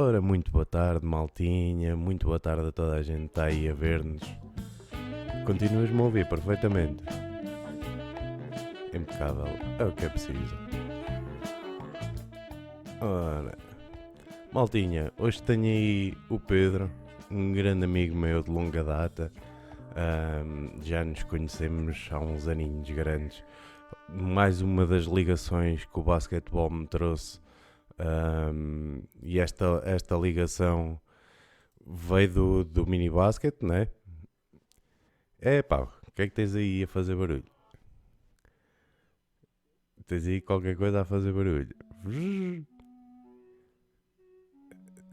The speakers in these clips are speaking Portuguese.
Ora, muito boa tarde, maltinha, muito boa tarde a toda a gente que está aí a ver-nos. Continuas-me a ouvir perfeitamente. Impecável, é o que é preciso. Ora, maltinha, hoje tenho aí o Pedro, um grande amigo meu de longa data. Já nos conhecemos há uns aninhos grandes. Mais uma das ligações que o basquetebol me trouxe. E esta ligação veio do mini basket, né? É pá, o que é que tens aí a fazer barulho? Tens aí qualquer coisa a fazer barulho?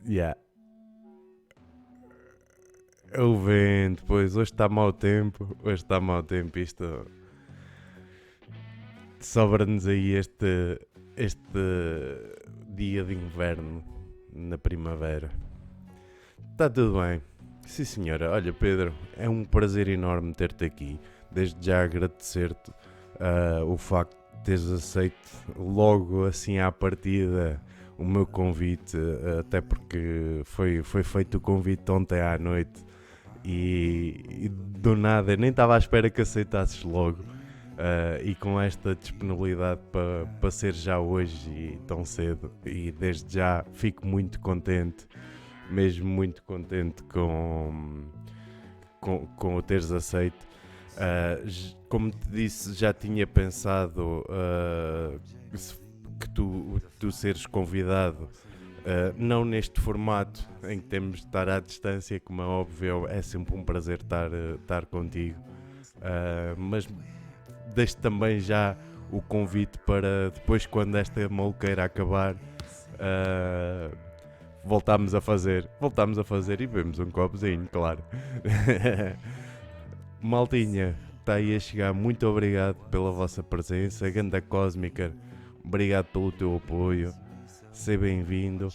Yeah. É o vento, pois hoje está mau tempo. Isto sobra-nos aí este dia de inverno na primavera. Está tudo bem. Sim senhora, olha Pedro, é um prazer enorme ter-te aqui. Desde já agradecer-te o facto de teres aceito logo assim à partida o meu convite, até porque foi feito o convite ontem à noite e do nada, nem estava à espera que aceitasses logo. E com esta disponibilidade para ser já hoje e tão cedo, e desde já fico muito contente, mesmo muito contente com o teres aceito. Como te disse, já tinha pensado que tu seres convidado, não neste formato em que temos de estar à distância, como é óbvio, é sempre um prazer estar contigo, mas deixo também já o convite para depois, quando esta maluqueira acabar, voltámos a fazer e bebemos um copozinho, claro. Maltinha, está aí a chegar, muito obrigado pela vossa presença, Ganda Cósmica, obrigado pelo teu apoio, seja bem-vindo.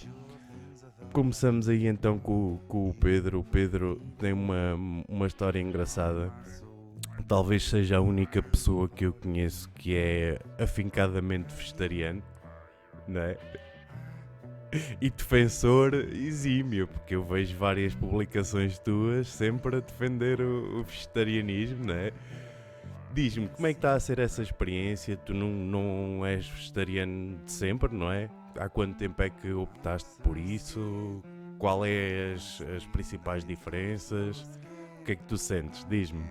Começamos aí então com o Pedro. O Pedro tem uma história engraçada. Talvez seja a única pessoa que eu conheço que é afincadamente vegetariano, não é? E defensor exímio, porque eu vejo várias publicações tuas sempre a defender o vegetarianismo, não é? Diz-me, como é que está a ser essa experiência? Tu não és vegetariano de sempre, não é? Há quanto tempo é que optaste por isso? Qual é as principais diferenças? O que é que tu sentes? Diz-me.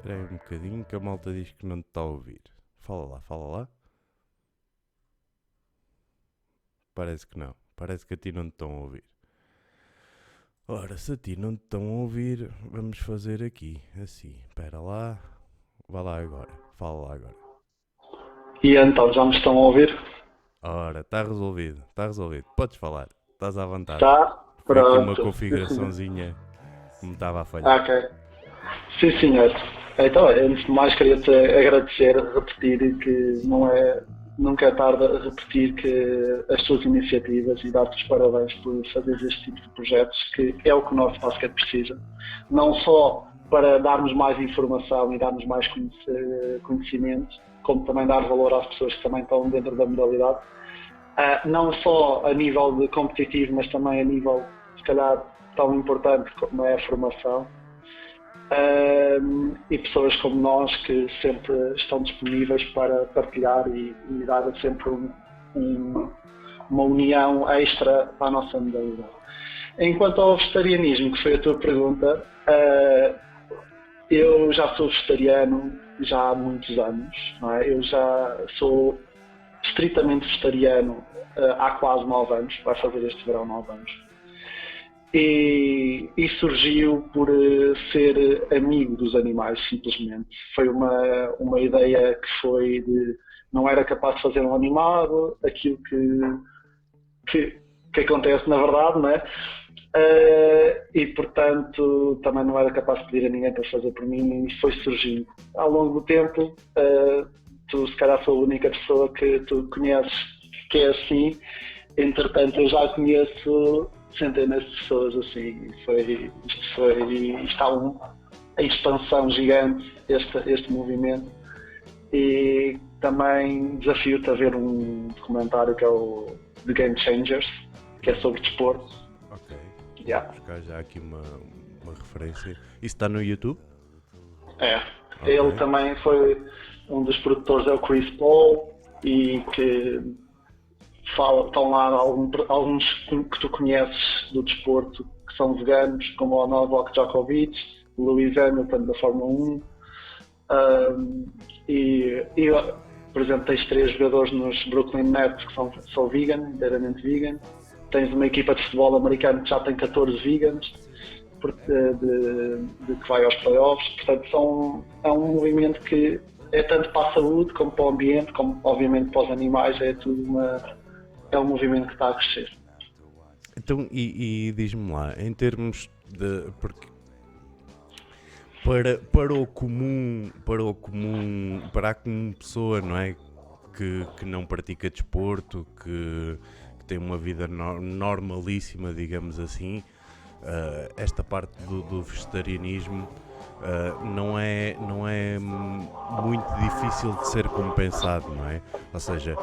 Espera aí um bocadinho que a malta diz que não te está a ouvir. Fala lá, fala lá. Parece que não. Parece que a ti não te estão a ouvir. Ora, se a ti não te estão a ouvir, vamos fazer aqui, assim. Espera lá. Vá lá agora. Fala lá agora. E então, já me estão a ouvir? Ora, está resolvido. Está resolvido. Podes falar. Estás à vontade. Está? Foi aqui uma Pronto. Sim, senhor. configuraçãozinha que me estava a falhar. Ok. Sim, senhor. Então, antes de mais, queria-te agradecer, repetir que nunca é tarde a repetir que as tuas iniciativas e dar-te os parabéns por fazer este tipo de projetos, que é o que o nosso basquete precisa. Não só para darmos mais informação e darmos mais conhecimento, como também dar valor às pessoas que também estão dentro da modalidade. Não só a nível de competitivo, mas também a nível, se calhar, tão importante como é a formação. E pessoas como nós que sempre estão disponíveis para partilhar e dar sempre uma união extra à nossa modalidade. Enquanto ao vegetarianismo, que foi a tua pergunta, eu já sou vegetariano já há muitos anos, não é? Eu já sou estritamente vegetariano há quase 9 anos, vai fazer este verão 9 anos. e surgiu por ser amigo dos animais, simplesmente. Foi uma ideia que foi de não era capaz de fazer um animado, aquilo que acontece na verdade, não é? E portanto também não era capaz de pedir a ninguém para fazer por mim e foi surgindo. Ao longo do tempo, tu se calhar foi a única pessoa que tu conheces que é assim, entretanto eu já conheço centenas de pessoas assim, está em expansão gigante este movimento e também desafio-te a ver um documentário que é o The Game Changers, que é sobre desporto. Ok, Yeah. vou buscar já aqui uma referência. Isso está no YouTube? É, Okay. Ele também foi um dos produtores, é o Chris Paul, e que estão lá alguns que tu conheces do desporto que são veganos, como o Novak Djokovic, o Lewis Hamilton da Fórmula 1, e por exemplo tens 3 jogadores nos Brooklyn Nets que são vegan, inteiramente vegan. Tens uma equipa de futebol americano que já tem 14 vegans de que vai aos playoffs, portanto é um movimento que é tanto para a saúde como para o ambiente, como obviamente para os animais, é um movimento que está a crescer. Então, e diz-me lá, em termos de... Porque para a comum pessoa, não é? Que não pratica desporto, que tem uma vida normalíssima, digamos assim, esta parte do vegetarianismo não é muito difícil de ser compensado, não é? Ou seja,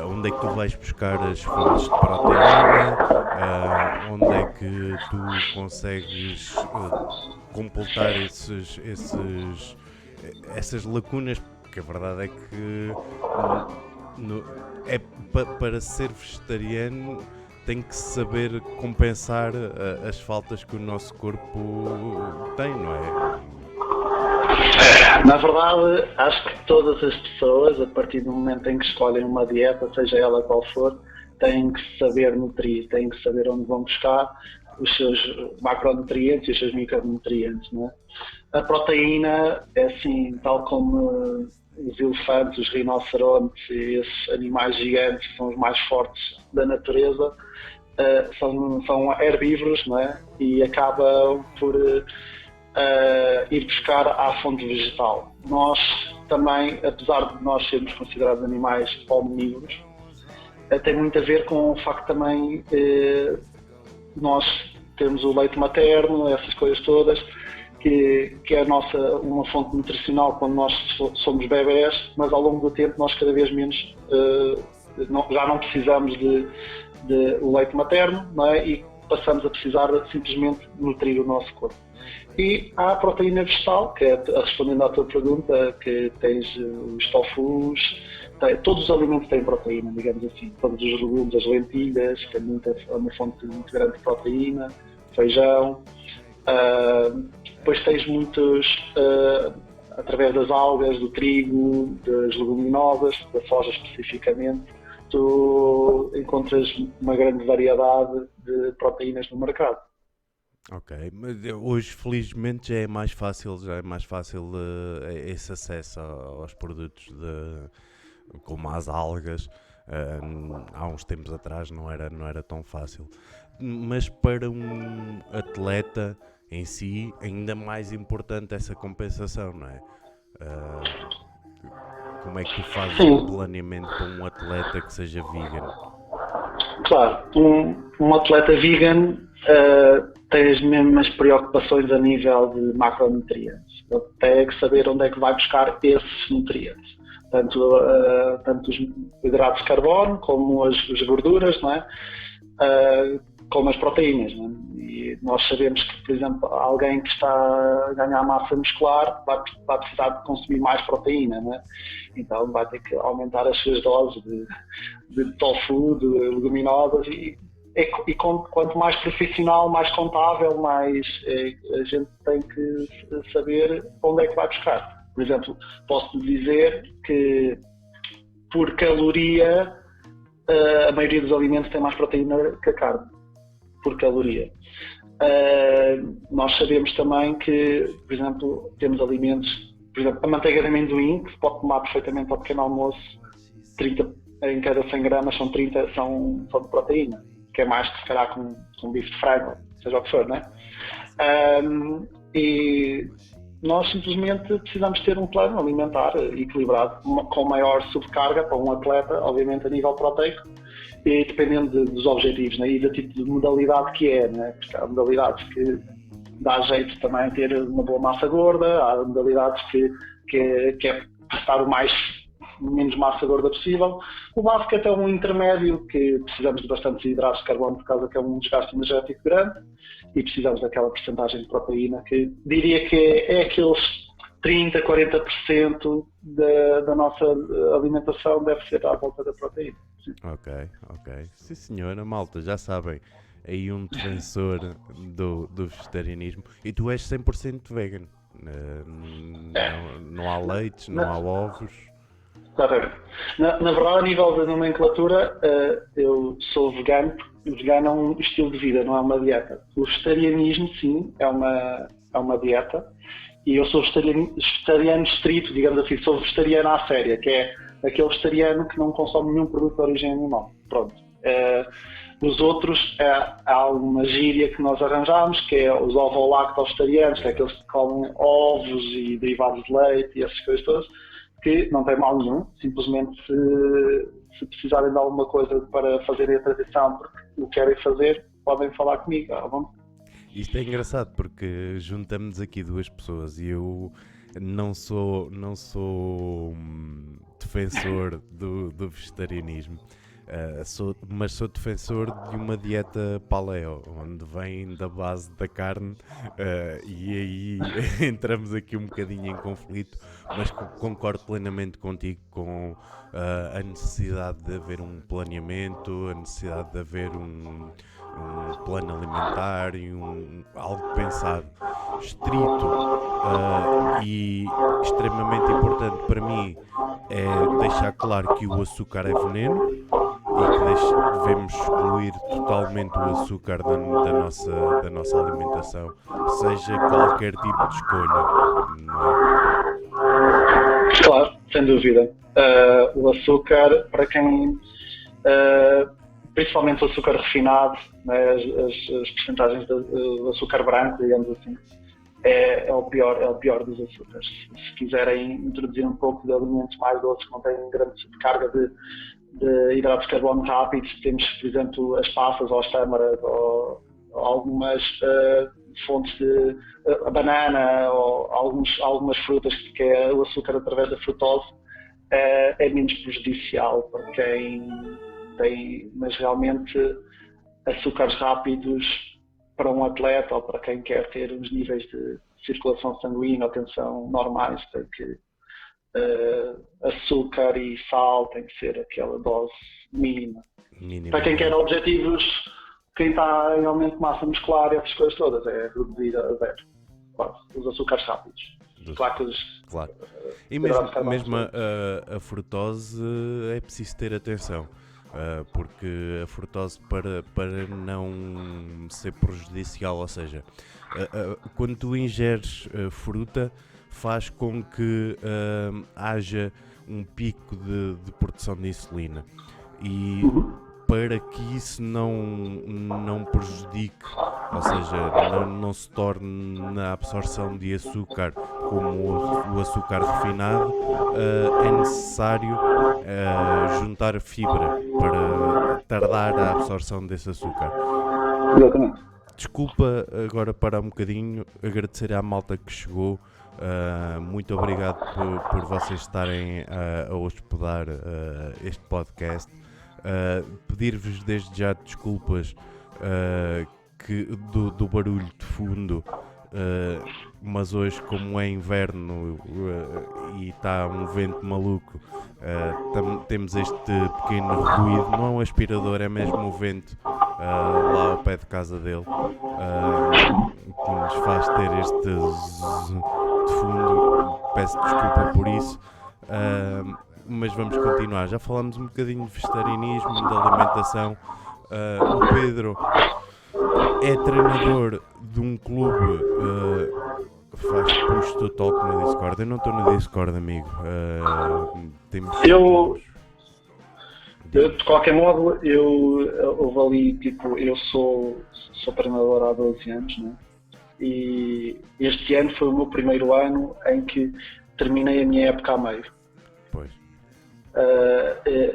onde é que tu vais buscar as fontes de proteína, onde é que tu consegues completar essas lacunas, porque a verdade é que para ser vegetariano tem que saber compensar as faltas que o nosso corpo tem, não é? Na verdade, acho que todas as pessoas, a partir do momento em que escolhem uma dieta, seja ela qual for, têm que saber nutrir, têm que saber onde vão buscar os seus macronutrientes e os seus micronutrientes, não é? A proteína é assim, tal como os elefantes, os rinocerontes e esses animais gigantes que são os mais fortes da natureza, são herbívoros, não é? E acabam por ir buscar à fonte vegetal. Nós também, apesar de nós sermos considerados animais omnívoros, tem muito a ver com o facto também nós temos o leite materno, essas coisas todas, que é uma fonte nutricional quando nós somos bebés, mas ao longo do tempo nós cada vez menos já não precisamos de o leite materno, não é? E passamos a precisar simplesmente nutrir o nosso corpo. E há a proteína vegetal, que é, respondendo à tua pergunta, que tens os tofus, todos os alimentos têm proteína, digamos assim. Todos os legumes, as lentilhas, que é uma fonte muito grande de proteína, feijão. Depois tens muitos, através das algas, do trigo, das leguminosas, da soja especificamente, tu encontras uma grande variedade de proteínas no mercado. Ok, mas hoje felizmente já é mais fácil esse acesso aos produtos como as algas. Há uns tempos atrás não era tão fácil, mas para um atleta em si ainda mais importante essa compensação, não é? Como é que tu fazes um planeamento para um atleta que seja vegan? Claro, um atleta vegan tem as mesmas preocupações a nível de macronutrientes. Ele tem que saber onde é que vai buscar esses nutrientes. Tanto os hidratos de carbono, como as gorduras, não é? Como as proteínas. Não é? E nós sabemos que, por exemplo, alguém que está a ganhar massa muscular vai precisar de consumir mais proteína, não é? Então vai ter que aumentar as suas doses de tofu, de leguminosas e quanto mais profissional, mais contável, mais a gente tem que saber onde é que vai buscar. Por exemplo, posso dizer que por caloria a maioria dos alimentos tem mais proteína que a carne, por caloria. Nós sabemos também que, por exemplo, temos alimentos, por exemplo, a manteiga de amendoim, que se pode tomar perfeitamente ao pequeno almoço, 30, em cada 100 gramas são 30 são de proteína, que é mais que se calhar com um bife de frango, seja o que for, não é? E nós simplesmente precisamos ter um plano alimentar equilibrado, com maior subcarga para um atleta, obviamente a nível proteico, e dependendo dos objetivos, né? E do tipo de modalidade que é, né? Porque há modalidades que dá jeito também a ter uma boa massa gorda, há modalidades que é passar o menos massa gorda possível. O básico é um intermédio, que precisamos de bastantes hidratos de carbono por causa que é um desgaste energético grande, e precisamos daquela porcentagem de proteína que diria que é aqueles 30, 40% da nossa alimentação deve ser à volta da proteína. Sim. Ok. Sim senhora, malta, já sabem, aí um defensor do vegetarianismo. E tu és 100% vegan. Não há leites, não há ovos. Exatamente. Na verdade, a nível da nomenclatura, eu sou vegano. Vegano é um estilo de vida, não é uma dieta. O vegetarianismo, sim, é uma dieta. E eu sou vegetariano estrito, digamos assim, sou vegetariano à séria, que é aquele vegetariano que não consome nenhum produto de origem animal. Pronto. Os outros, há uma gíria que nós arranjámos, que é os ovo-lacto-vegetarianos, que é aqueles que comem ovos e derivados de leite e essas coisas todas, que não tem mal nenhum, simplesmente se precisarem de alguma coisa para fazerem a transição porque o querem fazer, podem falar comigo. Isto é engraçado porque juntamos aqui duas pessoas e eu não sou defensor do vegetarianismo, mas sou defensor de uma dieta paleo, onde vem da base da carne, e aí entramos aqui um bocadinho em conflito, mas concordo plenamente contigo com a necessidade de haver um planeamento, a necessidade de haver um plano alimentar e algo pensado, estrito, e extremamente importante para mim é deixar claro que o açúcar é veneno e que devemos excluir totalmente o açúcar da nossa alimentação, seja qualquer tipo de escolha, não é? Claro, sem dúvida. O açúcar, para quem... principalmente o açúcar refinado, né, as percentagens do açúcar branco, digamos assim, é o pior dos açúcares. Se quiserem introduzir um pouco de alimentos mais doces que não têm grande subcarga de hidratos de carbono rápidos, temos, por exemplo, as passas ou as tâmaras ou algumas fontes de a banana ou algumas frutas, que é o açúcar através da frutose, é menos prejudicial para quem tem, mas realmente açúcares rápidos para um atleta ou para quem quer ter os níveis de circulação sanguínea ou tensão normais, tem que açúcar e sal tem que ser aquela dose mínima. Para quem quer objetivos, quem está em aumento de massa muscular e essas coisas todas, é reduzir a zero, quase, os açúcares rápidos. Claro. E mesmo a frutose é preciso ter atenção. Porque a frutose, para não ser prejudicial, ou seja, quando tu ingeres fruta, faz com que haja um pico de produção de insulina, e para que isso não prejudique, ou seja, não se torne na absorção de açúcar como o açúcar refinado, é necessário juntar fibra para tardar a absorção desse açúcar. Exatamente. Desculpa agora parar um bocadinho, agradecer à malta que chegou. Muito obrigado por vocês estarem a hospedar este podcast. Pedir-vos desde já desculpas do barulho de fundo, mas hoje, como é inverno e está um vento maluco, temos este pequeno ruído. Não é um aspirador, é mesmo o vento lá ao pé de casa dele, que nos faz ter este de fundo. Peço desculpa por isso. Mas vamos continuar. Já falamos um bocadinho de vegetarianismo, de alimentação. O Pedro é treinador de um clube, faz push to talk no Discord. Eu não estou no Discord, amigo. Eu, de qualquer modo, houve ali, tipo, eu sou treinador há 12 anos, né? E este ano foi o meu primeiro ano em que terminei a minha época a meio. Pois.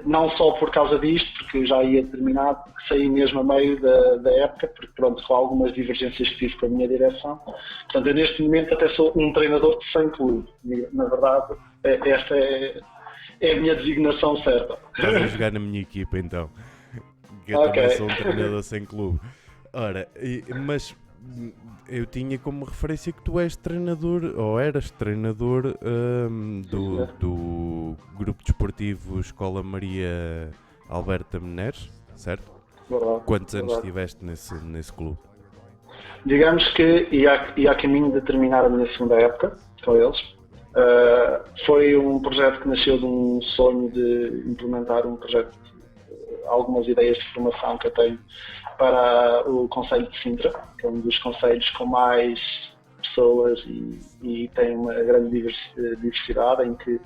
Não só por causa disto, porque eu já ia terminar, porque saí mesmo a meio da época, porque pronto, com algumas divergências que tive com a minha direção. Portanto, eu neste momento até sou um treinador de 100 clubes. Na verdade, esta é a minha designação certa. Estás a jogar na minha equipa então. Eu também sou um treinador sem clube. Ora, mas eu tinha como referência que tu és treinador, ou eras treinador do grupo desportivo Escola Maria Alberta Meneres, certo? Verdade, Quantos anos estiveste nesse clube? Digamos que ia a caminho de terminar a minha segunda época com eles. Foi um projeto que nasceu de um sonho de implementar um projeto, algumas ideias de formação que eu tenho para o Concelho de Sintra, que é um dos concelhos com mais pessoas e tem uma grande diversidade, em que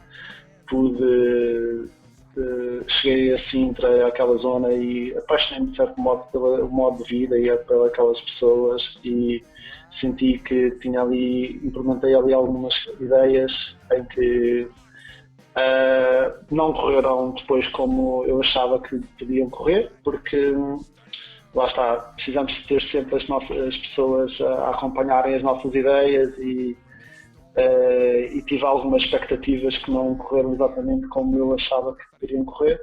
cheguei a Sintra, àquela zona, e apaixonei-me de certo modo pelo modo de vida e pelas pessoas, e senti que implementei ali algumas ideias em que não correram depois como eu achava que podiam correr, porque lá está, precisamos ter sempre as pessoas a acompanharem as nossas ideias e tive algumas expectativas que não correram exatamente como eu achava que poderiam correr,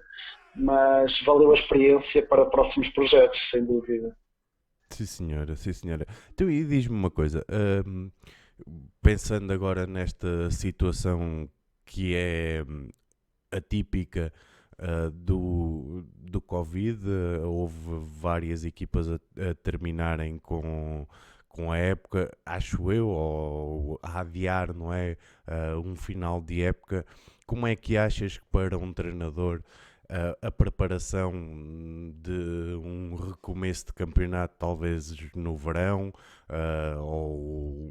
mas valeu a experiência para próximos projetos, sem dúvida. Sim senhora, sim senhora. Então, e diz-me uma coisa, pensando agora nesta situação que é atípica do Covid, houve várias equipas a terminarem com a época, acho eu, ou a adiar, não é? Um final de época. Como é que achas que para um treinador a preparação de um recomeço de campeonato, talvez no verão, ou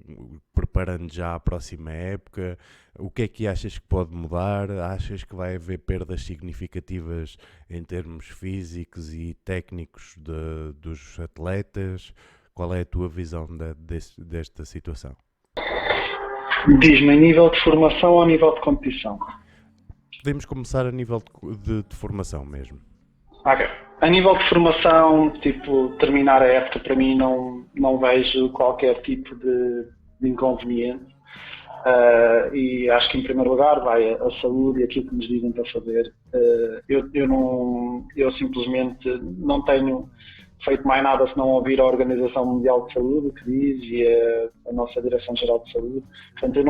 preparando já a próxima época, o que é que achas que pode mudar? Achas que vai haver perdas significativas em termos físicos e técnicos dos atletas? Qual é a tua visão desta situação? Diz-me, a nível de formação ou a nível de competição? Podemos começar a nível de formação mesmo. Ok. A nível de formação, tipo, terminar a época, para mim não vejo qualquer tipo de inconveniente. E acho que em primeiro lugar vai a saúde e aquilo que nos dizem para fazer. Eu simplesmente não tenho feito mais nada se não ouvir a Organização Mundial de Saúde, o que diz, e a nossa Direção-Geral de Saúde. Portanto, eu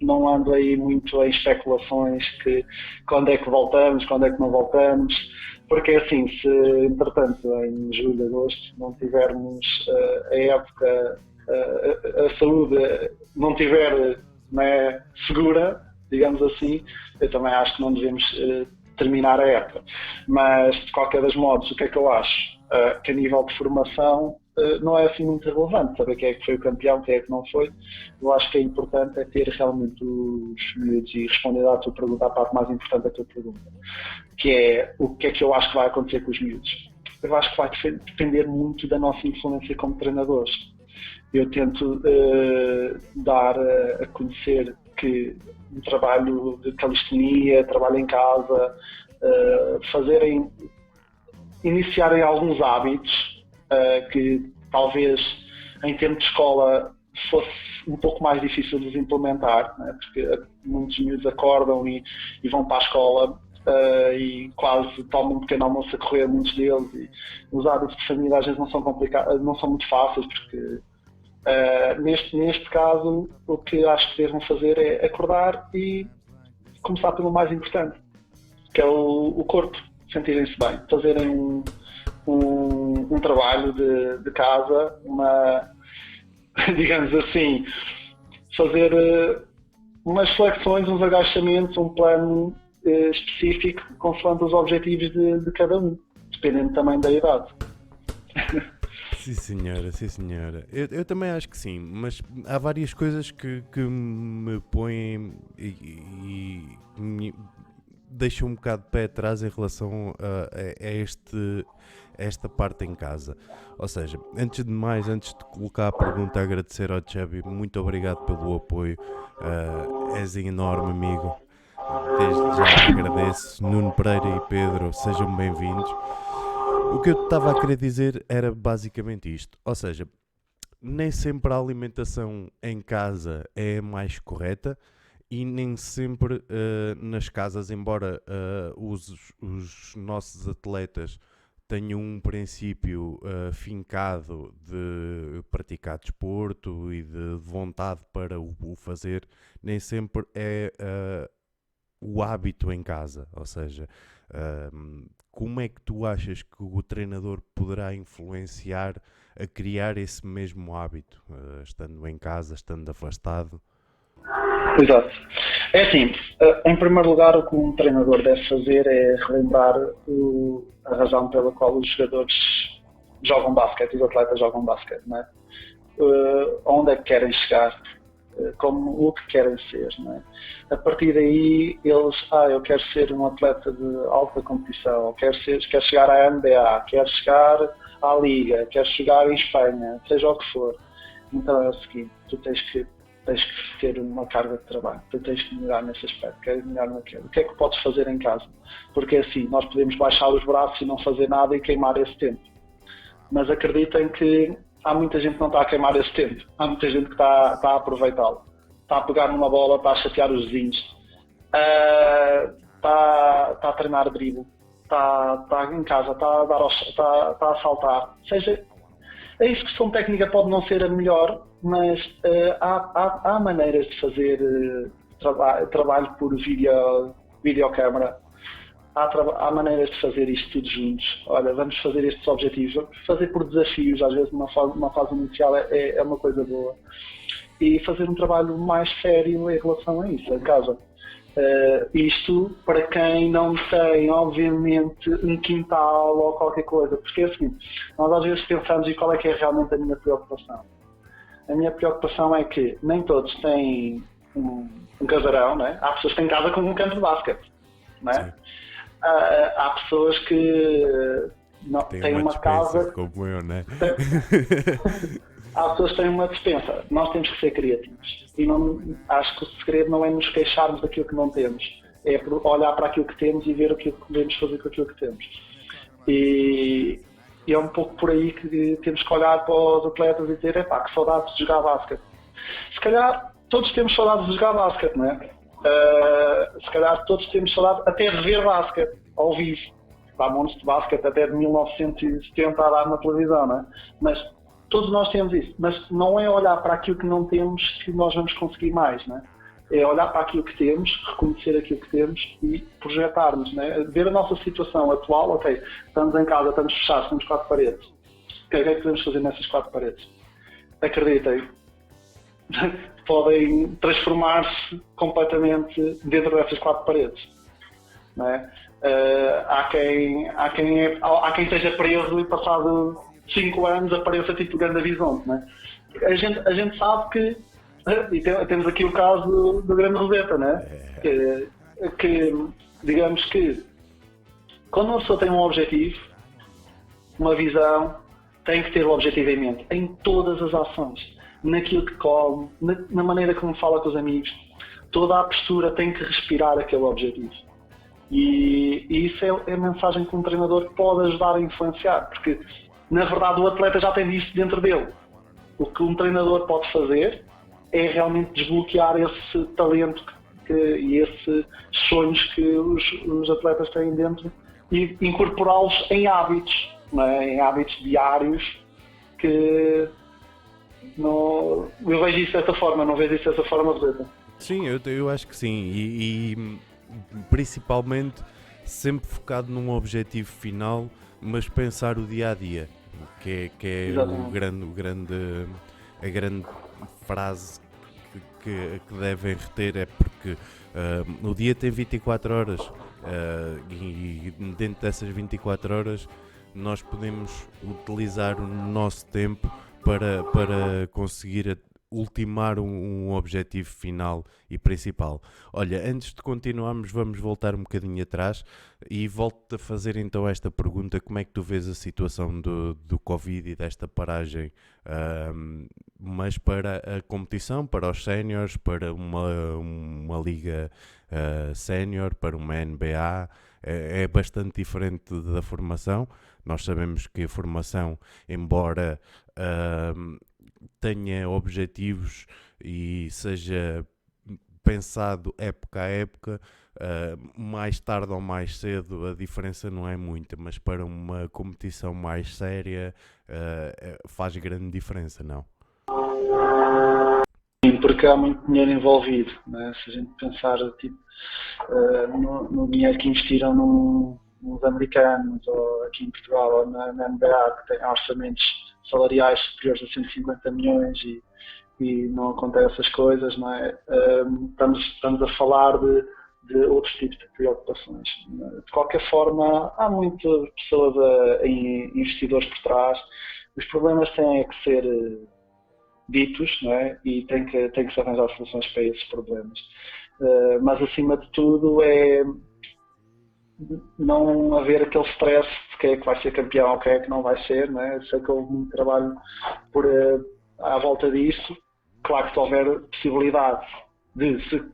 não ando aí muito em especulações que quando é que voltamos, quando é que não voltamos, porque assim, se entretanto em julho, agosto não tivermos a época, a saúde não tiver segura, digamos assim, eu também acho que não devemos terminar a época. Mas, de qualquer das modos, o que é que eu acho? Que a nível de formação não é assim muito relevante saber quem é que foi o campeão, quem é que não foi. Eu acho que é importante ter realmente os miúdos, e responder à tua pergunta, a parte mais importante da tua pergunta, que é o que é que eu acho que vai acontecer com os miúdos. Eu acho que vai depender muito da nossa influência como treinadores. Eu tento dar a conhecer que um trabalho de calistenia, trabalho em casa, iniciarem alguns hábitos que talvez em termos de escola fosse um pouco mais difícil de implementar, né? Porque muitos miúdos acordam e vão para a escola e quase tomam um pequeno almoço a correr, muitos deles, e os hábitos de família às vezes não são complicados, não são muito fáceis, porque neste caso o que acho que devem fazer é acordar e começar pelo mais importante, que é o corpo, sentirem-se bem, fazerem um trabalho de casa, digamos assim, fazer umas flexões, uns agachamentos, um plano específico consoante os objetivos de cada um, dependendo também da idade. Sim senhora, sim senhora. Eu também acho que sim, mas há várias coisas que me põem e me deixam um bocado de pé atrás em relação a esta parte em casa. Ou seja, antes de mais, antes de colocar a pergunta, agradecer ao Chubby, muito obrigado pelo apoio. És enorme, amigo. Desde já agradeço. Nuno Pereira e Pedro, sejam bem-vindos. O que eu estava a querer dizer era basicamente isto. Ou seja, nem sempre a alimentação em casa é a mais correta e nem sempre nas casas, embora os nossos atletas tenham um princípio fincado de praticar desporto e de vontade para o fazer, nem sempre é o hábito em casa. Ou seja, como é que tu achas que o treinador poderá influenciar a criar esse mesmo hábito, estando em casa, estando afastado? Exato. É assim, em primeiro lugar, o que um treinador deve fazer é relembrar a razão pela qual os jogadores jogam basquete, os atletas jogam basquete, não é? Onde é que querem chegar, como o que querem ser, não é? A partir daí, eles, eu quero ser um atleta de alta competição, quero chegar à NBA, quero chegar à Liga, quero chegar em Espanha, seja o que for. Então é o seguinte, tu tens que ter uma carga de trabalho, tu tens que melhorar nesse aspecto, queres melhorar naquilo. O que é que podes fazer em casa? Porque assim, nós podemos baixar os braços e não fazer nada e queimar esse tempo. Mas acreditem que há muita gente que não está a queimar esse tempo. Há muita gente que está a aproveitá-lo. Está a pegar numa bola, está a chatear os vizinhos, está a treinar drible, está em casa, está a saltar. Ou seja, a execução técnica pode não ser a melhor, mas há maneiras de fazer trabalho por videocâmara. Há maneiras de fazer isto tudo juntos. Olha, vamos fazer estes objetivos, vamos fazer por desafios, às vezes numa fase inicial é uma coisa boa. E fazer um trabalho mais sério em relação a isso, em casa. Isto para quem não tem, obviamente, um quintal ou qualquer coisa. Porque é assim, nós às vezes pensamos, e qual é que é realmente a minha preocupação? A minha preocupação é que nem todos têm um casarão, né? Há pessoas que têm casa com um campo de basquete, né? Há pessoas que têm uma casa como eu, né? Há pessoas que têm uma dispensa. Nós temos que ser criativos e acho que o segredo não é nos queixarmos daquilo que não temos, é olhar para aquilo que temos e ver o que podemos fazer com aquilo que temos. E é um pouco por aí que temos que olhar para os atletas e dizer, que saudades de jogar basquete. Se calhar todos temos saudades de jogar basquete, não é? Se calhar todos temos saudades até de ver basquete ao vivo. Há montes de basquete até de 1970 a dar na televisão, não é? Mas todos nós temos isso. Mas não é olhar para aquilo que não temos que nós vamos conseguir mais, não é? É olhar para aquilo que temos, reconhecer aquilo que temos e projetarmos, né? Ver a nossa situação atual, ok, estamos em casa, estamos fechados, temos 4 paredes. O que é que podemos fazer nessas 4 paredes? Acreditem, podem transformar-se completamente dentro dessas 4 paredes. Não é? Há quem esteja preso e passado 5 anos apareça tipo o grande horizonte. Não é? A gente sabe que, e temos aqui o caso do grande Rosetta, né? Que digamos que quando uma pessoa tem um objetivo, uma visão, tem que ter o objetivo em mente, em todas as ações, naquilo que come, na maneira como fala com os amigos, toda a postura tem que respirar aquele objetivo. E isso é a mensagem que um treinador pode ajudar a influenciar, porque na verdade o atleta já tem isso dentro dele. O que um treinador pode fazer é realmente desbloquear esse talento e esses sonhos que os atletas têm dentro e incorporá-los em hábitos, não é? Em hábitos diários que eu vejo isso dessa forma, não vejo isso dessa forma, Rosetta. Sim, eu acho que sim, e principalmente sempre focado num objetivo final, mas pensar o dia a dia, que é a grande frase que devem reter, é porque o dia tem 24 horas e dentro dessas 24 horas nós podemos utilizar o nosso tempo para conseguir ultimar um objetivo final e principal. Olha, antes de continuarmos, vamos voltar um bocadinho atrás e volto-te a fazer então esta pergunta: como é que tu vês a situação do Covid e desta paragem, mas para a competição, para os séniores, para uma liga sénior, para uma NBA, é bastante diferente da formação. Nós sabemos que a formação, embora tenha objetivos e seja pensado época a época, mais tarde ou mais cedo a diferença não é muita, mas para uma competição mais séria faz grande diferença, não? Sim, porque há muito dinheiro envolvido, né? Se a gente pensar tipo, no dinheiro que investiram nos americanos, ou aqui em Portugal, ou na NBA, que tem orçamentos salariais superiores a 150 milhões e não acontecem essas coisas, não é? Estamos a falar de outros tipos de preocupações. De qualquer forma, há muitas pessoas, investidores por trás. Os problemas têm que ser ditos, não é? E tem que se arranjar soluções para esses problemas. Mas, acima de tudo, é não haver aquele stress de quem é que vai ser campeão ou quem é que não vai ser, não é? Sei que houve muito trabalho à volta disso. Claro que se houver possibilidade de se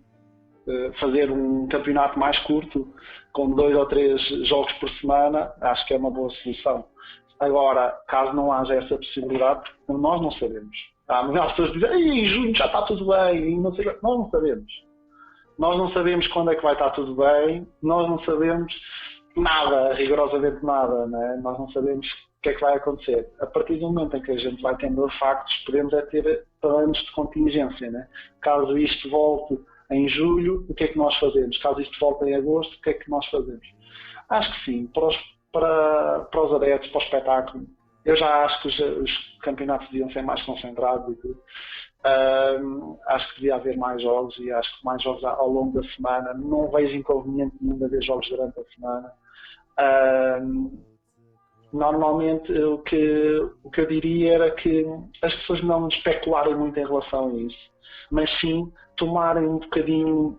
fazer um campeonato mais curto, com 2 ou 3 jogos por semana, acho que é uma boa solução. Agora, caso não haja essa possibilidade, nós não sabemos. Há muitas pessoas que dizem: em junho já está tudo bem, nós não sabemos. Nós não sabemos quando é que vai estar tudo bem, nós não sabemos nada, rigorosamente nada, né? Nós não sabemos o que é que vai acontecer. A partir do momento em que a gente vai tendo factos, podemos ter planos de contingência, né? Caso isto volte em julho, o que é que nós fazemos? Caso isto volte em agosto, o que é que nós fazemos? Acho que sim, para os adeptos, para o espetáculo. Eu já acho que os campeonatos deviam ser mais concentrados. Acho que devia haver mais jogos, e acho que mais jogos ao longo da semana. Não vejo inconveniente nenhum de haver jogos durante a semana. Normalmente o que eu diria era que as pessoas não especularem muito em relação a isso, mas sim tomarem um bocadinho,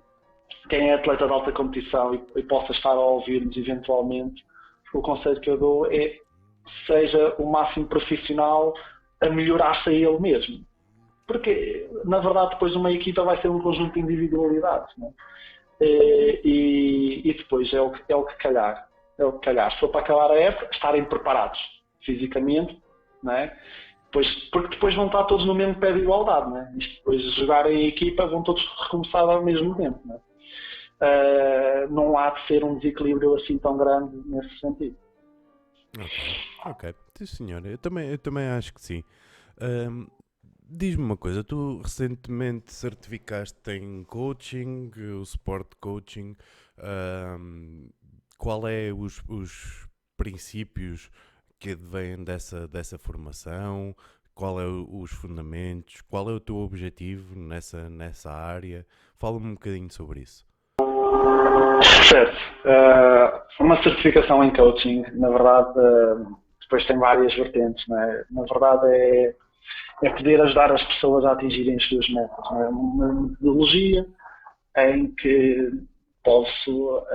quem é atleta de alta competição e possa estar a ouvir-nos eventualmente, o conselho que eu dou é: seja o máximo profissional a melhorar-se a ele mesmo. Porque, na verdade, depois uma equipa vai ser um conjunto de individualidades, não é? E depois é o que calhar. É o que calhar. Se for para acabar a época, estarem preparados fisicamente, não é? Porque depois vão estar todos no mesmo pé de igualdade, não é? Isto, depois de jogarem em equipa, vão todos recomeçar ao mesmo tempo, não é? Não há de ser um desequilíbrio assim tão grande nesse sentido. Ok. Sim, senhor. Eu também acho que sim. Diz-me uma coisa, tu recentemente certificaste em coaching, o Sport Coaching. Qual é os princípios que advêm dessa formação? Qual é os fundamentos? Qual é o teu objetivo nessa área? Fala-me um bocadinho sobre isso. Certo. Uma certificação em coaching, na verdade, depois tem várias vertentes, não é? Na verdade é poder ajudar as pessoas a atingirem as suas metas. Não é? Uma metodologia em que posso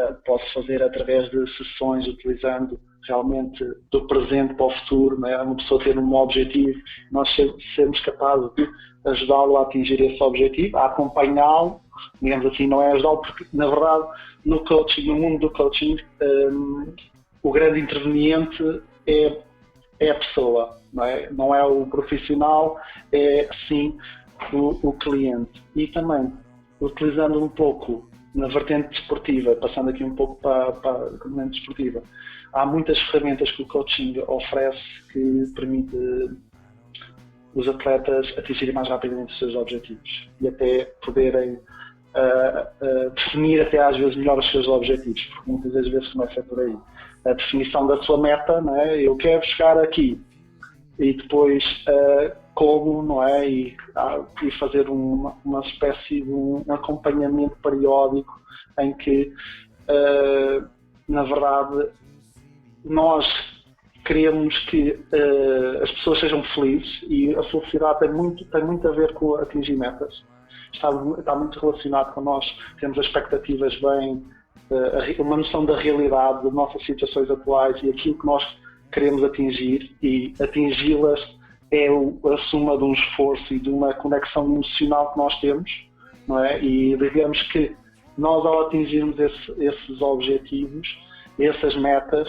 fazer através de sessões, utilizando realmente do presente para o futuro, não é? Uma pessoa ter um objetivo, nós sermos capazes de ajudá-lo a atingir esse objetivo, a acompanhá-lo, digamos assim, não é ajudá-lo, porque na verdade no coaching, no mundo do coaching, o grande interveniente é a pessoa, não é? Não é o profissional, é sim o cliente. E também, utilizando um pouco na vertente desportiva, passando aqui um pouco para a vertente desportiva, há muitas ferramentas que o coaching oferece que permite os atletas atingirem mais rapidamente os seus objetivos e até poderem definir até às vezes melhor os seus objetivos, porque muitas das vezes começa por aí. A definição da sua meta, não é? Eu quero chegar aqui, e depois como, não é? E fazer uma espécie de um acompanhamento periódico em que, na verdade, nós queremos que as pessoas sejam felizes e a felicidade tem muito a ver com atingir metas. Está muito relacionado com nós termos as expectativas bem, uma noção da realidade, das nossas situações atuais e aquilo que nós queremos atingir, e atingi-las é a soma de um esforço e de uma conexão emocional que nós temos, não é? E digamos que nós, ao atingirmos esses objetivos, essas metas,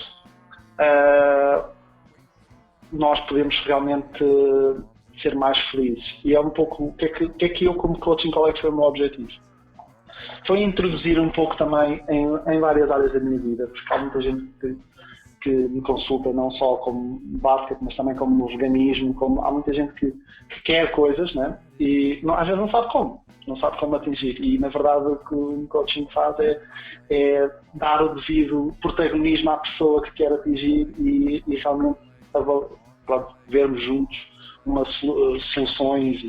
nós podemos realmente ser mais felizes. E é um pouco o que é que eu, como coaching, qual é que foi o meu objetivo? Foi introduzir um pouco também em várias áreas da minha vida, porque há muita gente que me consulta não só como basquete, mas também como no veganismo, há muita gente que quer coisas, né? E às vezes não sabe como atingir. E na verdade o que o coaching faz é dar o devido protagonismo à pessoa que quer atingir e realmente vermos juntos soluções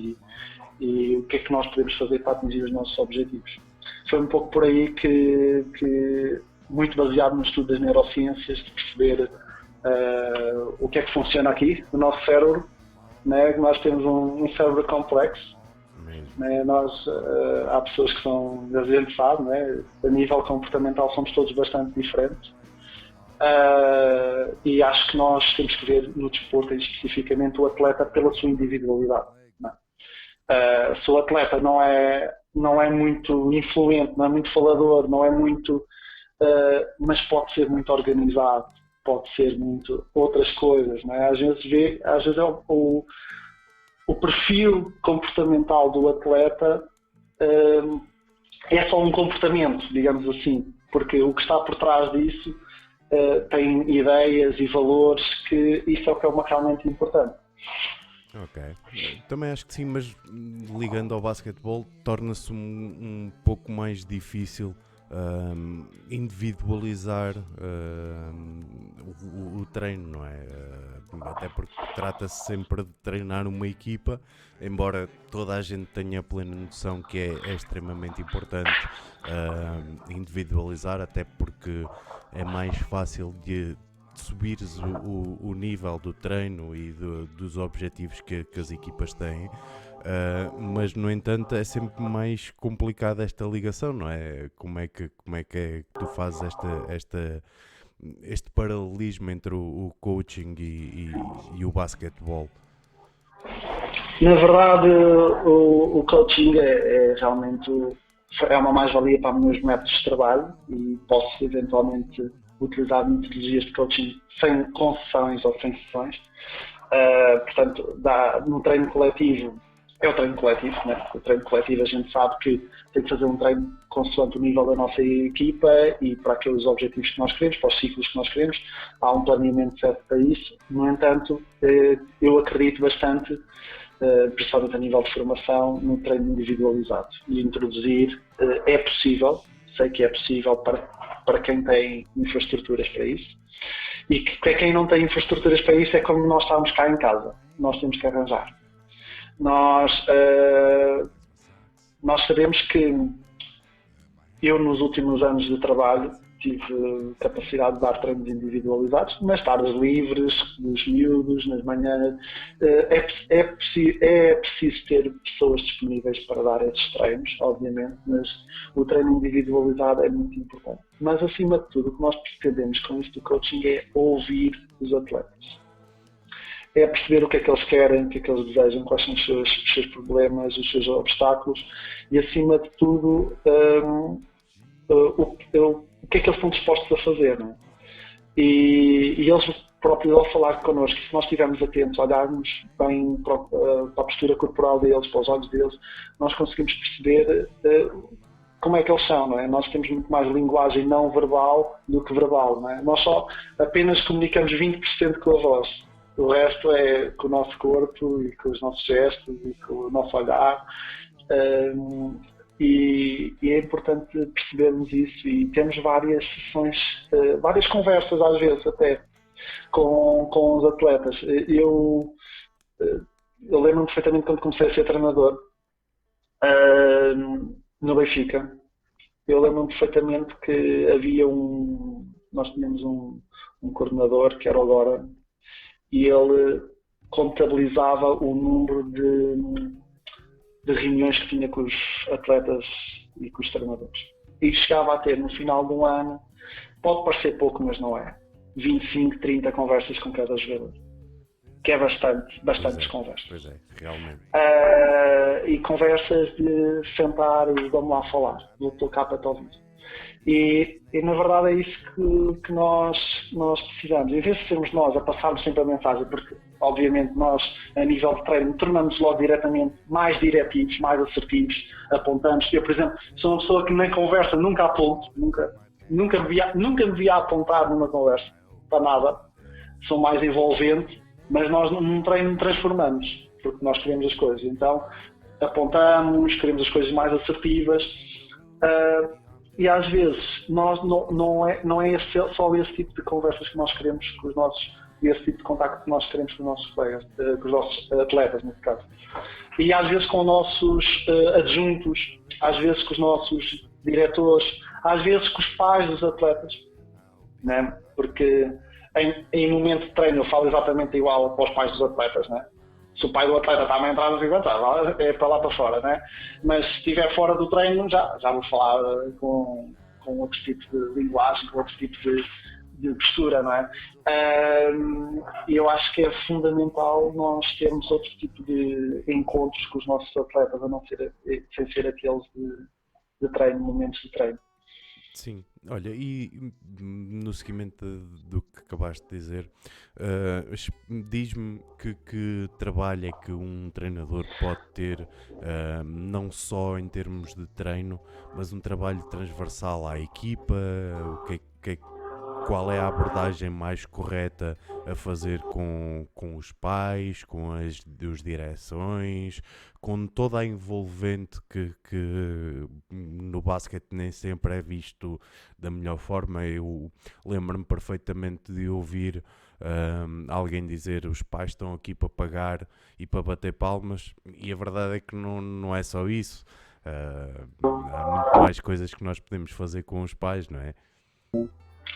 e o que é que nós podemos fazer para atingir os nossos objetivos. Foi um pouco por aí que muito baseado no estudo das neurociências, de perceber o que é que funciona aqui no nosso cérebro, né? Nós temos um cérebro complexo, né? Há pessoas que são, a gente sabe, né? A nível comportamental somos todos bastante diferentes, e acho que nós temos que ver no desporto, especificamente o atleta, pela sua individualidade, né? Se o atleta não é muito influente, não é muito falador, não é muito mas pode ser muito organizado, pode ser muito outras coisas, não é? Às vezes é o perfil comportamental do atleta é só um comportamento, digamos assim, porque o que está por trás disso tem ideias e valores, que isso é o que é realmente importante. Ok, também acho que sim, mas ligando ao basquetebol torna-se um pouco mais difícil individualizar o treino, não é? Até porque trata-se sempre de treinar uma equipa, embora toda a gente tenha a plena noção que é extremamente importante individualizar, até porque é mais fácil de subires o nível do treino e dos objetivos que as equipas têm. Mas no entanto é sempre mais complicada esta ligação, não é? Como é que tu fazes este paralelismo entre o coaching e o basquetebol? Na verdade, o coaching é realmente uma mais-valia para os meus métodos de trabalho, e posso eventualmente utilizar metodologias de coaching com sessões ou sem sessões. Portanto, no treino coletivo, é o treino coletivo, né? O treino coletivo a gente sabe que tem que fazer um treino consoante o nível da nossa equipa e para aqueles objetivos que nós queremos, para os ciclos que nós queremos. Há um planeamento certo para isso. No entanto, eu acredito bastante, principalmente a nível de formação, no treino individualizado. E introduzir é possível, sei que é possível para quem tem infraestruturas para isso. E que para quem não tem infraestruturas para isso é como nós estamos cá em casa. Nós temos que arranjar. Nós sabemos que eu, nos últimos anos de trabalho, tive capacidade de dar treinos individualizados nas tardes livres, nos miúdos, nas manhãs. É preciso ter pessoas disponíveis para dar esses treinos, obviamente, mas o treino individualizado é muito importante. Mas, acima de tudo, o que nós pretendemos com isto do coaching é ouvir os atletas. É perceber o que é que eles querem, o que é que eles desejam, quais são os seus problemas, os seus obstáculos e, acima de tudo, o que é que eles estão dispostos a fazer, não é? E eles próprios, ao falar connosco, se nós estivermos atentos, olharmos bem para a postura corporal deles, para os olhos deles, nós conseguimos perceber como é que eles são, não é? Nós temos muito mais linguagem não verbal do que verbal, não é? Nós só apenas comunicamos 20% com a voz. O resto é com o nosso corpo e com os nossos gestos e com o nosso olhar. E é importante percebermos isso, e temos várias sessões, várias conversas às vezes até com os atletas. Eu lembro-me perfeitamente quando comecei a ser treinador no Benfica. Eu lembro-me perfeitamente que nós tínhamos um coordenador, que era o Goran, e ele contabilizava o número de reuniões que tinha com os atletas e com os treinadores. E chegava a ter, no final do ano, pode parecer pouco, mas não é, 25, 30 conversas com cada jogador. Que é bastantes conversas. Pois é, realmente. E conversas de sentar e vamos lá falar, eu estou cá para te ouvir. E na verdade é isso que nós precisamos. Em vez de sermos nós a passarmos sempre a mensagem, porque obviamente nós, a nível de treino, tornamos logo diretamente mais diretivos, mais assertivos, apontamos. Eu, por exemplo, sou uma pessoa que nem conversa, nunca aponto, nunca me via apontar numa conversa, para nada. Sou mais envolvente, mas nós num treino transformamos, porque nós queremos as coisas. Então, apontamos, queremos as coisas mais assertivas. E às vezes não é só esse tipo de conversas que nós queremos com os nossos, esse tipo de contacto que nós queremos com os nossos colegas, com os nossos atletas, nesse caso. E às vezes com os nossos adjuntos, às vezes com os nossos diretores, às vezes com os pais dos atletas, né? Porque em momento de treino eu falo exatamente igual para os pais dos atletas, né? Se o pai do atleta está a entrar, não fica é para lá para fora, né? Mas se estiver fora do treino, já vou falar com outro tipo de linguagem, com outro tipo de postura, não é? E eu acho que é fundamental nós termos outro tipo de encontros com os nossos atletas, a não ser, sem ser aqueles de treino, momentos de treino. Sim, olha, e no seguimento do que acabaste de dizer, diz-me que trabalho é que um treinador pode ter, não só em termos de treino, mas um trabalho transversal à equipa, qual é a abordagem mais correta a fazer com os pais, com as direções, com toda a envolvente que no basquete nem sempre é visto da melhor forma. Eu lembro-me perfeitamente de ouvir alguém dizer: os pais estão aqui para pagar e para bater palmas, e a verdade é que não é só isso. Há muito mais coisas que nós podemos fazer com os pais, não é?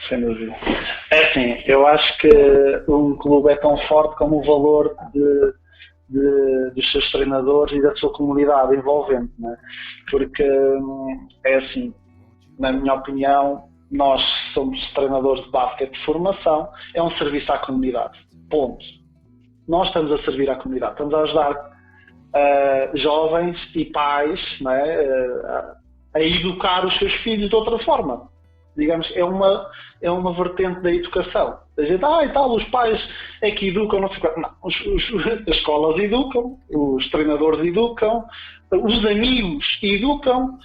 Sem dúvida. É assim, eu acho que um clube é tão forte como o valor dos seus treinadores e da sua comunidade envolvente, né? Porque é assim, na minha opinião, nós somos treinadores de basquete de formação, é um serviço à comunidade, ponto. Nós estamos a servir à comunidade, estamos a ajudar jovens e pais, né, a educar os seus filhos de outra forma. Digamos, é uma vertente da educação. A gente, e tal, os pais é que educam, não fica. Não, as escolas educam, os treinadores educam, os amigos educam.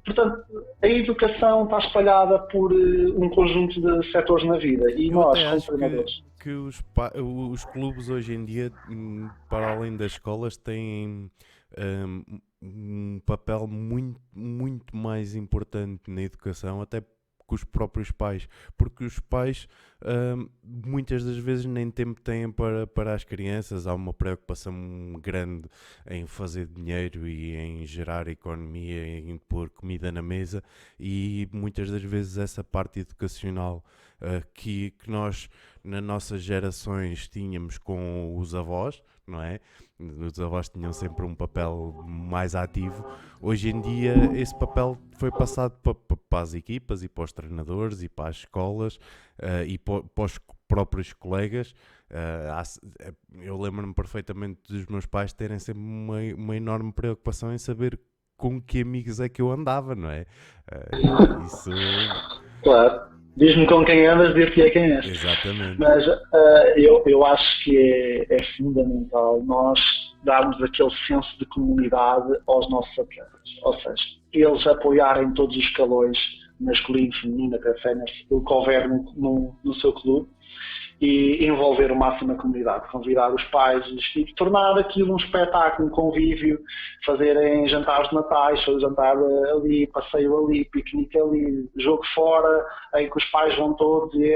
Portanto, a educação está espalhada por um conjunto de setores na vida. E nós, como treinadores. Que os clubes hoje em dia, para além das escolas, têm um papel muito, muito mais importante na educação, até que os próprios pais, porque os pais muitas das vezes nem tempo têm para as crianças. Há uma preocupação grande em fazer dinheiro e em gerar economia, em pôr comida na mesa, e muitas das vezes essa parte educacional que nós nas nossas gerações tínhamos com os avós, não é? Os avós tinham sempre um papel mais ativo. Hoje em dia esse papel foi passado para as equipas e para os treinadores e para as escolas e para os próprios colegas. Eu lembro-me perfeitamente dos meus pais terem sempre uma enorme preocupação em saber com que amigos é que eu andava, não é? Isso... Claro. Diz-me com quem andas, dir-te é quem és. Exatamente. Mas eu acho que é fundamental nós darmos aquele senso de comunidade aos nossos atletas. Ou seja, eles apoiarem todos os escalões, masculino, feminino, até féminin, o que houver no seu clube, e envolver o máximo a comunidade, convidar os pais, os filhos, tornar aquilo um espetáculo, um convívio, fazerem jantares de natais, jantar ali, passeio ali, piquenique ali, jogo fora, em que os pais vão todos, e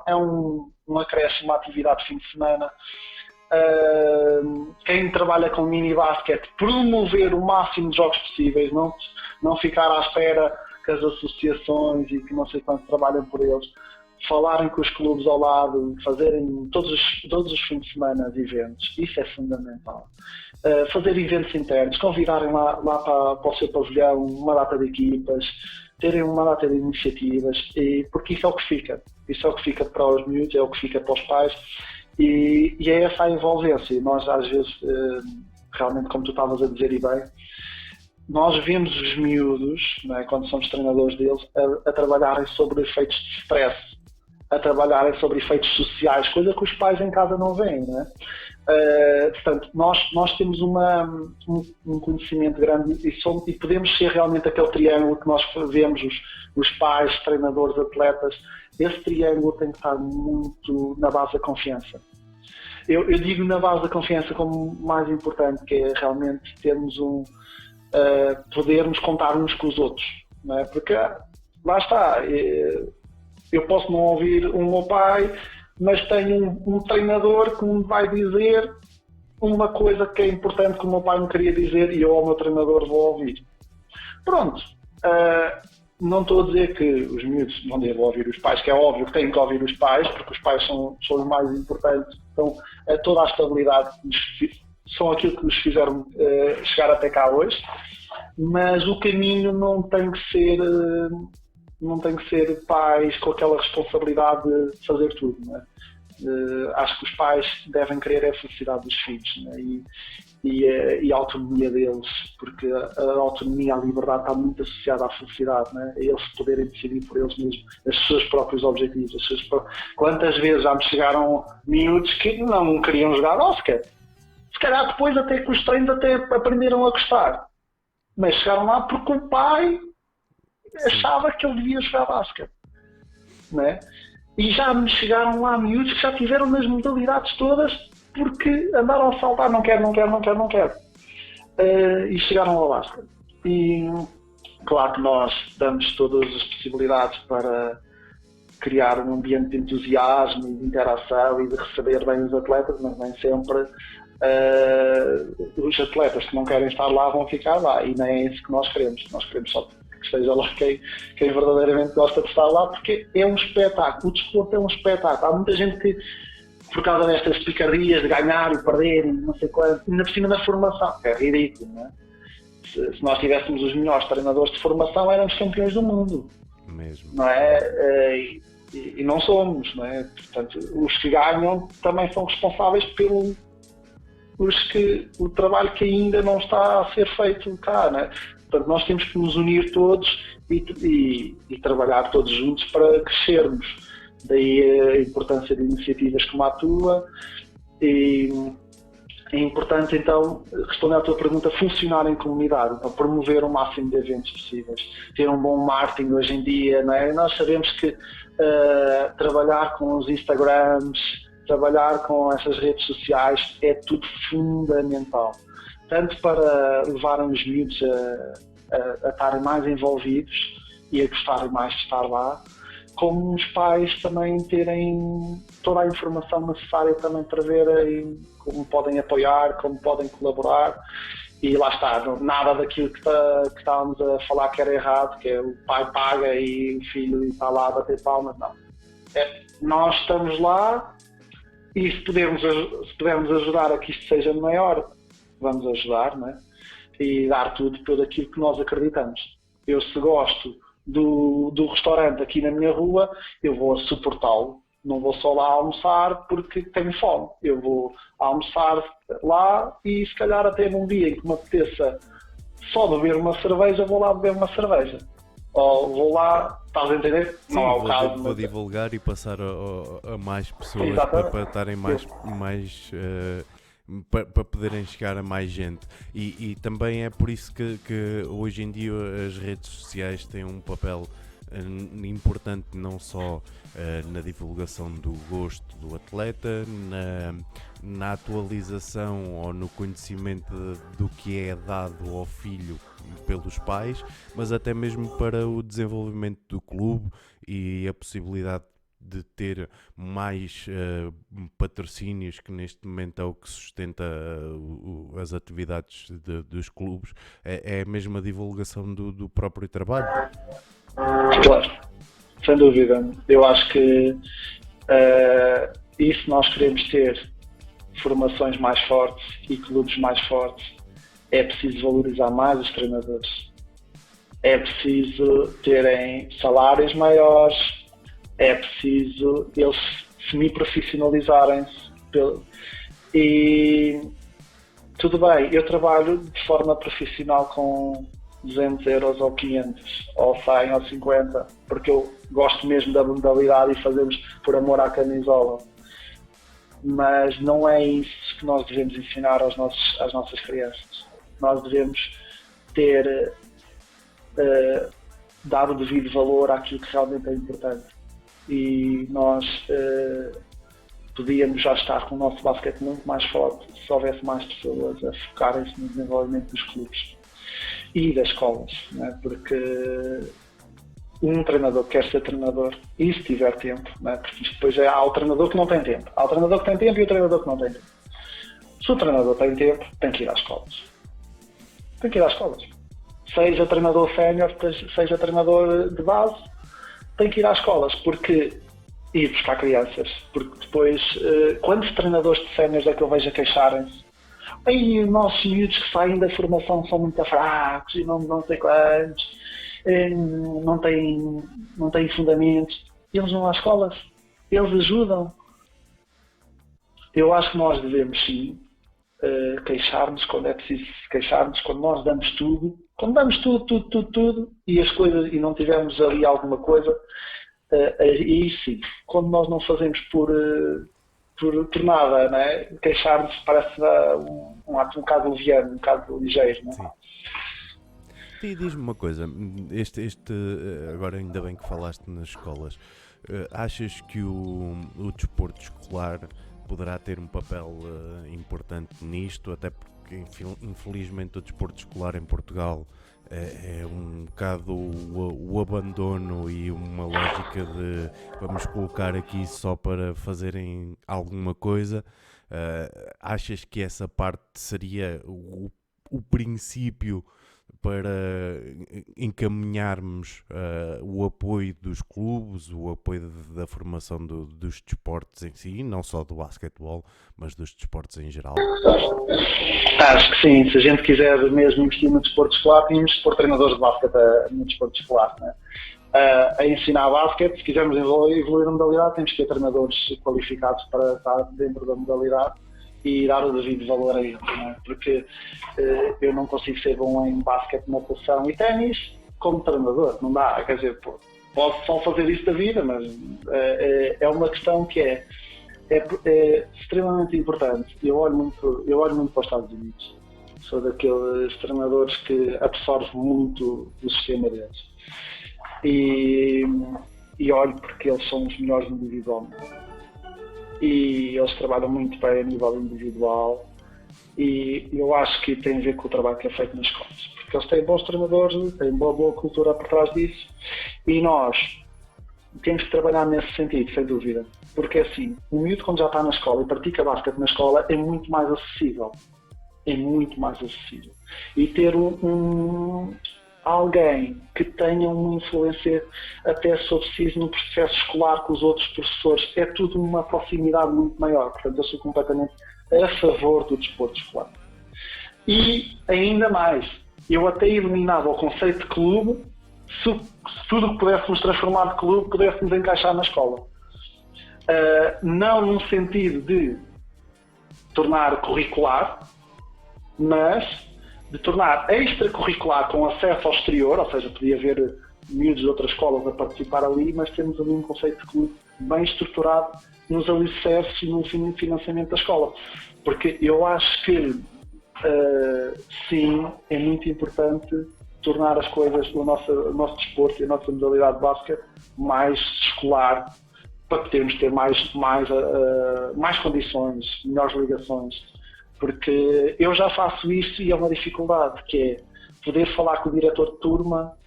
é um acréscimo, uma atividade de fim de semana. Quem trabalha com mini basquete, promover o máximo de jogos possíveis, não ficar à espera que as associações e que não sei quanto trabalham por eles falarem com os clubes ao lado, fazerem todos os fins de semana eventos, isso é fundamental. Fazer eventos internos, convidarem lá para o seu pavilhão uma data de equipas, terem uma data de iniciativas, porque isso é o que fica. Isso é o que fica para os miúdos, é o que fica para os pais, e é essa a envolvência. Nós, às vezes, realmente, como tu estavas a dizer e bem, nós vemos os miúdos, não é, quando somos treinadores deles, a trabalharem sobre efeitos de stress, a trabalharem sobre efeitos sociais, coisa que os pais em casa não veem, não é? Portanto, nós temos um conhecimento grande e podemos ser realmente aquele triângulo que nós vemos, os pais, treinadores, atletas. Esse triângulo tem que estar muito na base da confiança. Eu digo na base da confiança como mais importante, que é realmente termos podermos contar uns com os outros, não é? Porque lá está, eu posso não ouvir o meu pai, mas tenho um treinador que me vai dizer uma coisa que é importante que o meu pai me queria dizer e eu ao meu treinador vou ouvir. Pronto, não estou a dizer que os miúdos não devem ouvir os pais, que é óbvio que têm que ouvir os pais, porque os pais são os mais importantes, então toda a estabilidade são aquilo que nos fizeram chegar até cá hoje, mas o caminho não tem que ser pais com aquela responsabilidade de fazer tudo, não é? Acho que os pais devem querer a felicidade dos filhos, não é? E a autonomia deles, porque a autonomia, a liberdade está muito associada à felicidade, não é? Eles poderem decidir por eles mesmos os seus próprios objetivos. Quantas vezes já me chegaram miúdos que não queriam jogar basquete? Se calhar depois até com os treinos até aprenderam a gostar, mas chegaram lá porque o pai achava que ele devia jogar basquete, não é? E já me chegaram lá miúdos que já tiveram nas modalidades todas porque andaram a saltar, não quero. E chegaram ao basquete. E claro que nós damos todas as possibilidades para criar um ambiente de entusiasmo e de interação e de receber bem os atletas, mas nem sempre os atletas que não querem estar lá vão ficar lá, e nem é isso que nós queremos. Nós queremos só que esteja lá quem verdadeiramente gosta de estar lá, porque é um espetáculo. O desporto é um espetáculo. Há muita gente que, por causa destas picardias de ganhar e perder e não sei quanto, ainda por cima da formação, é ridículo, não é? Se nós tivéssemos os melhores treinadores de formação, éramos campeões do mundo. Mesmo. Não é? E não somos, não é? Portanto, os que ganham também são responsáveis pelo o trabalho que ainda não está a ser feito cá, não é? Portanto, nós temos que nos unir todos e trabalhar todos juntos para crescermos. Daí a importância de iniciativas como a tua, e é importante então, responder à tua pergunta, funcionar em comunidade, então promover o máximo de eventos possíveis, ter um bom marketing hoje em dia, não é? Nós sabemos que trabalhar com os Instagrams, trabalhar com essas redes sociais é tudo fundamental, tanto para levarem os miúdos a estarem mais envolvidos e a gostarem mais de estar lá, como os pais também terem toda a informação necessária também para verem como podem apoiar, como podem colaborar. E lá está, nada daquilo que estávamos a falar que era errado, que é o pai paga e o filho está lá a bater palmas, não. Nós estamos lá e se pudermos ajudar a que isto seja maior, vamos ajudar, não é? E dar tudo aquilo que nós acreditamos. Eu, se gosto do restaurante aqui na minha rua, eu vou suportá-lo. Não vou só lá almoçar porque tenho fome. Eu vou almoçar lá e se calhar até num dia em que me apeteça só beber uma cerveja, vou lá beber uma cerveja. Ou vou lá, estás a entender? Sim, não é o caso. Vou divulgar e passar a mais pessoas para estarem mais para poderem chegar a mais gente, e também é por isso que hoje em dia as redes sociais têm um papel importante, não só na divulgação do gosto do atleta, na atualização ou no conhecimento do que é dado ao filho pelos pais, mas até mesmo para o desenvolvimento do clube e a possibilidade de ter mais patrocínios, que neste momento é o que sustenta as atividades dos clubes, é mesmo a divulgação do próprio trabalho. Claro. sem dúvida. Eu acho que isso nós queremos ter formações mais fortes e clubes mais fortes. É preciso valorizar mais os treinadores. É preciso terem salários maiores. É preciso eles semi-profissionalizarem-se. E tudo bem, eu trabalho de forma profissional com 200 euros ou 500, ou 100 ou 50, porque eu gosto mesmo da modalidade e fazemos por amor à camisola. Mas não é isso que nós devemos ensinar às nossas crianças. Nós devemos ter, dar o devido valor àquilo que realmente é importante. E nós podíamos já estar com o nosso basquete muito mais forte se houvesse mais pessoas a focarem-se no desenvolvimento dos clubes e das escolas, né? Porque um treinador quer ser treinador e se tiver tempo, né? Porque depois há o treinador que não tem tempo. Há o treinador que tem tempo e o treinador que não tem tempo. Se o treinador tem tempo, tem que ir às escolas. Tem que ir às escolas. Seja treinador sénior, seja treinador de base, tem que ir às escolas, porque ir buscar crianças. Porque depois, quantos treinadores de séniores é que eu vejo a queixarem-se? Aí os nossos miúdos que saem da formação são muito fracos e não sei quantos, não têm fundamentos. Eles vão às escolas, eles ajudam. Eu acho que nós devemos sim queixar-nos quando é preciso queixar-nos, quando nós damos tudo, tudo e as coisas, e não tivermos ali alguma coisa, e sim, quando nós não fazemos por nada, né? Queixar-nos parece um ato um bocado leviano, um bocado ligeiro, não é? Sim. E diz-me uma coisa, agora ainda bem que falaste nas escolas, achas que o desporto escolar poderá ter um papel importante nisto, até porque infelizmente o desporto escolar em Portugal é um bocado o abandono e uma lógica de vamos colocar aqui só para fazerem alguma coisa. Achas que essa parte seria o princípio para encaminharmos o apoio dos clubes, o apoio da formação dos desportos em si, não só do basquetebol, mas dos desportos em geral? Acho que sim, se a gente quiser mesmo investir no desporto escolar, tínhamos de pôr treinadores de basquete no desporto escolar, né? A ensinar basquete, se quisermos evoluir a modalidade, temos que ter treinadores qualificados para estar dentro da modalidade e dar o devido valor a eles, né? Porque eu não consigo ser bom em basquete, natação e ténis como treinador, não dá, quer dizer, posso só fazer isso da vida, mas é uma questão que é extremamente importante. Eu olho muito para os Estados Unidos, sou daqueles treinadores que absorvem muito o sistema deles e olho porque eles são os melhores individualmente. E eles trabalham muito bem a nível individual e eu acho que tem a ver com o trabalho que é feito nas escolas, porque eles têm bons treinadores, têm uma boa cultura por trás disso e nós temos que trabalhar nesse sentido, sem dúvida, porque assim, o miúdo quando já está na escola e pratica basquete na escola é muito mais acessível, e ter alguém que tenha uma influência até sobre si no processo escolar com os outros professores, é tudo uma proximidade muito maior, portanto eu sou completamente a favor do desporto escolar. E ainda mais, eu até eliminava o conceito de clube se tudo o que pudéssemos transformar de clube pudéssemos encaixar na escola. Não num sentido de tornar curricular, mas de tornar extracurricular com acesso ao exterior, ou seja, podia haver miúdos de outras escolas a participar ali, mas temos ali um conceito de clube bem estruturado nos alicerces e no financiamento da escola. Porque eu acho que, sim, é muito importante tornar as coisas, o nosso desporto e a nossa modalidade de basquete mais escolar, para podermos ter mais condições, melhores ligações. Porque eu já faço isso e é uma dificuldade, que é poder falar com o diretor de turma,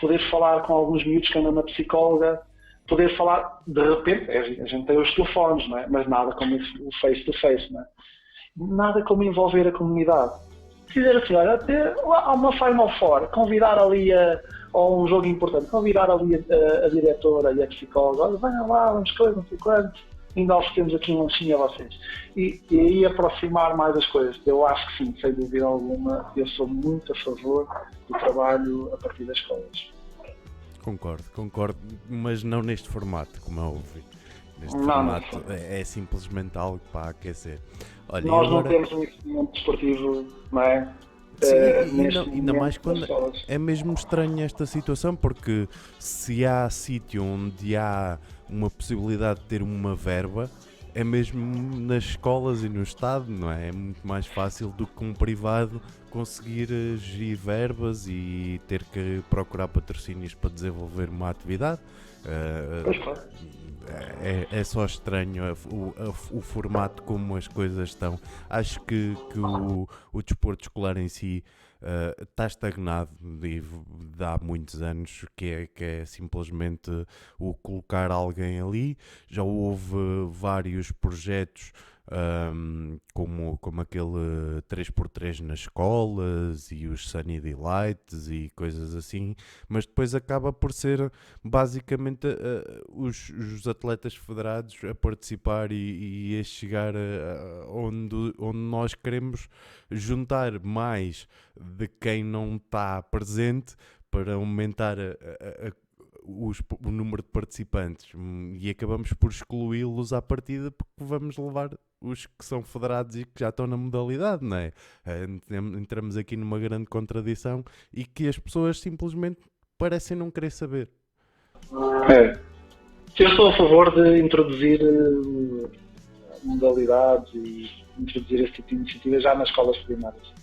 poder falar com alguns miúdos que andam na psicóloga, poder falar, de repente, a gente tem os telefones, não é? Mas nada como o face-to-face, não é? Nada como envolver a comunidade. dizer assim, olha, há uma Final Four, convidar ali ou um jogo importante, convidar ali a diretora e a psicóloga, olha, venham lá, vamos coisas, não sei quantos, ainda oferecemos aqui um lanchinho a vocês. E aí aproximar mais as coisas. Eu acho que sim, sem dúvida alguma, eu sou muito a favor do trabalho a partir das escolas. Concordo, mas não neste formato, como é óbvio. Neste Não, formato é simplesmente algo para aquecer. Olha, nós agora... não temos um investimento desportivo, não é? Sim, ainda mais quando é mesmo estranho esta situação, porque se há sítio onde há uma possibilidade de ter uma verba, é mesmo nas escolas e no Estado, não é? É muito mais fácil do que um privado conseguir gerir verbas e ter que procurar patrocínios para desenvolver uma atividade. Pois claro. É só estranho o formato como as coisas estão. Acho que o desporto escolar em si está estagnado há muitos anos, que é simplesmente o colocar alguém ali. Já houve vários projetos como aquele 3x3 nas escolas e os Sunny Delights e coisas assim, mas depois acaba por ser basicamente os atletas federados a participar e a chegar onde nós queremos juntar mais de quem não está presente para aumentar o número de participantes, e acabamos por excluí-los à partida porque vamos levar os que são federados e que já estão na modalidade, não é? Entramos aqui numa grande contradição e que as pessoas simplesmente parecem não querer saber. Eu estou a favor de introduzir modalidades e introduzir esse tipo de iniciativa já nas escolas primárias.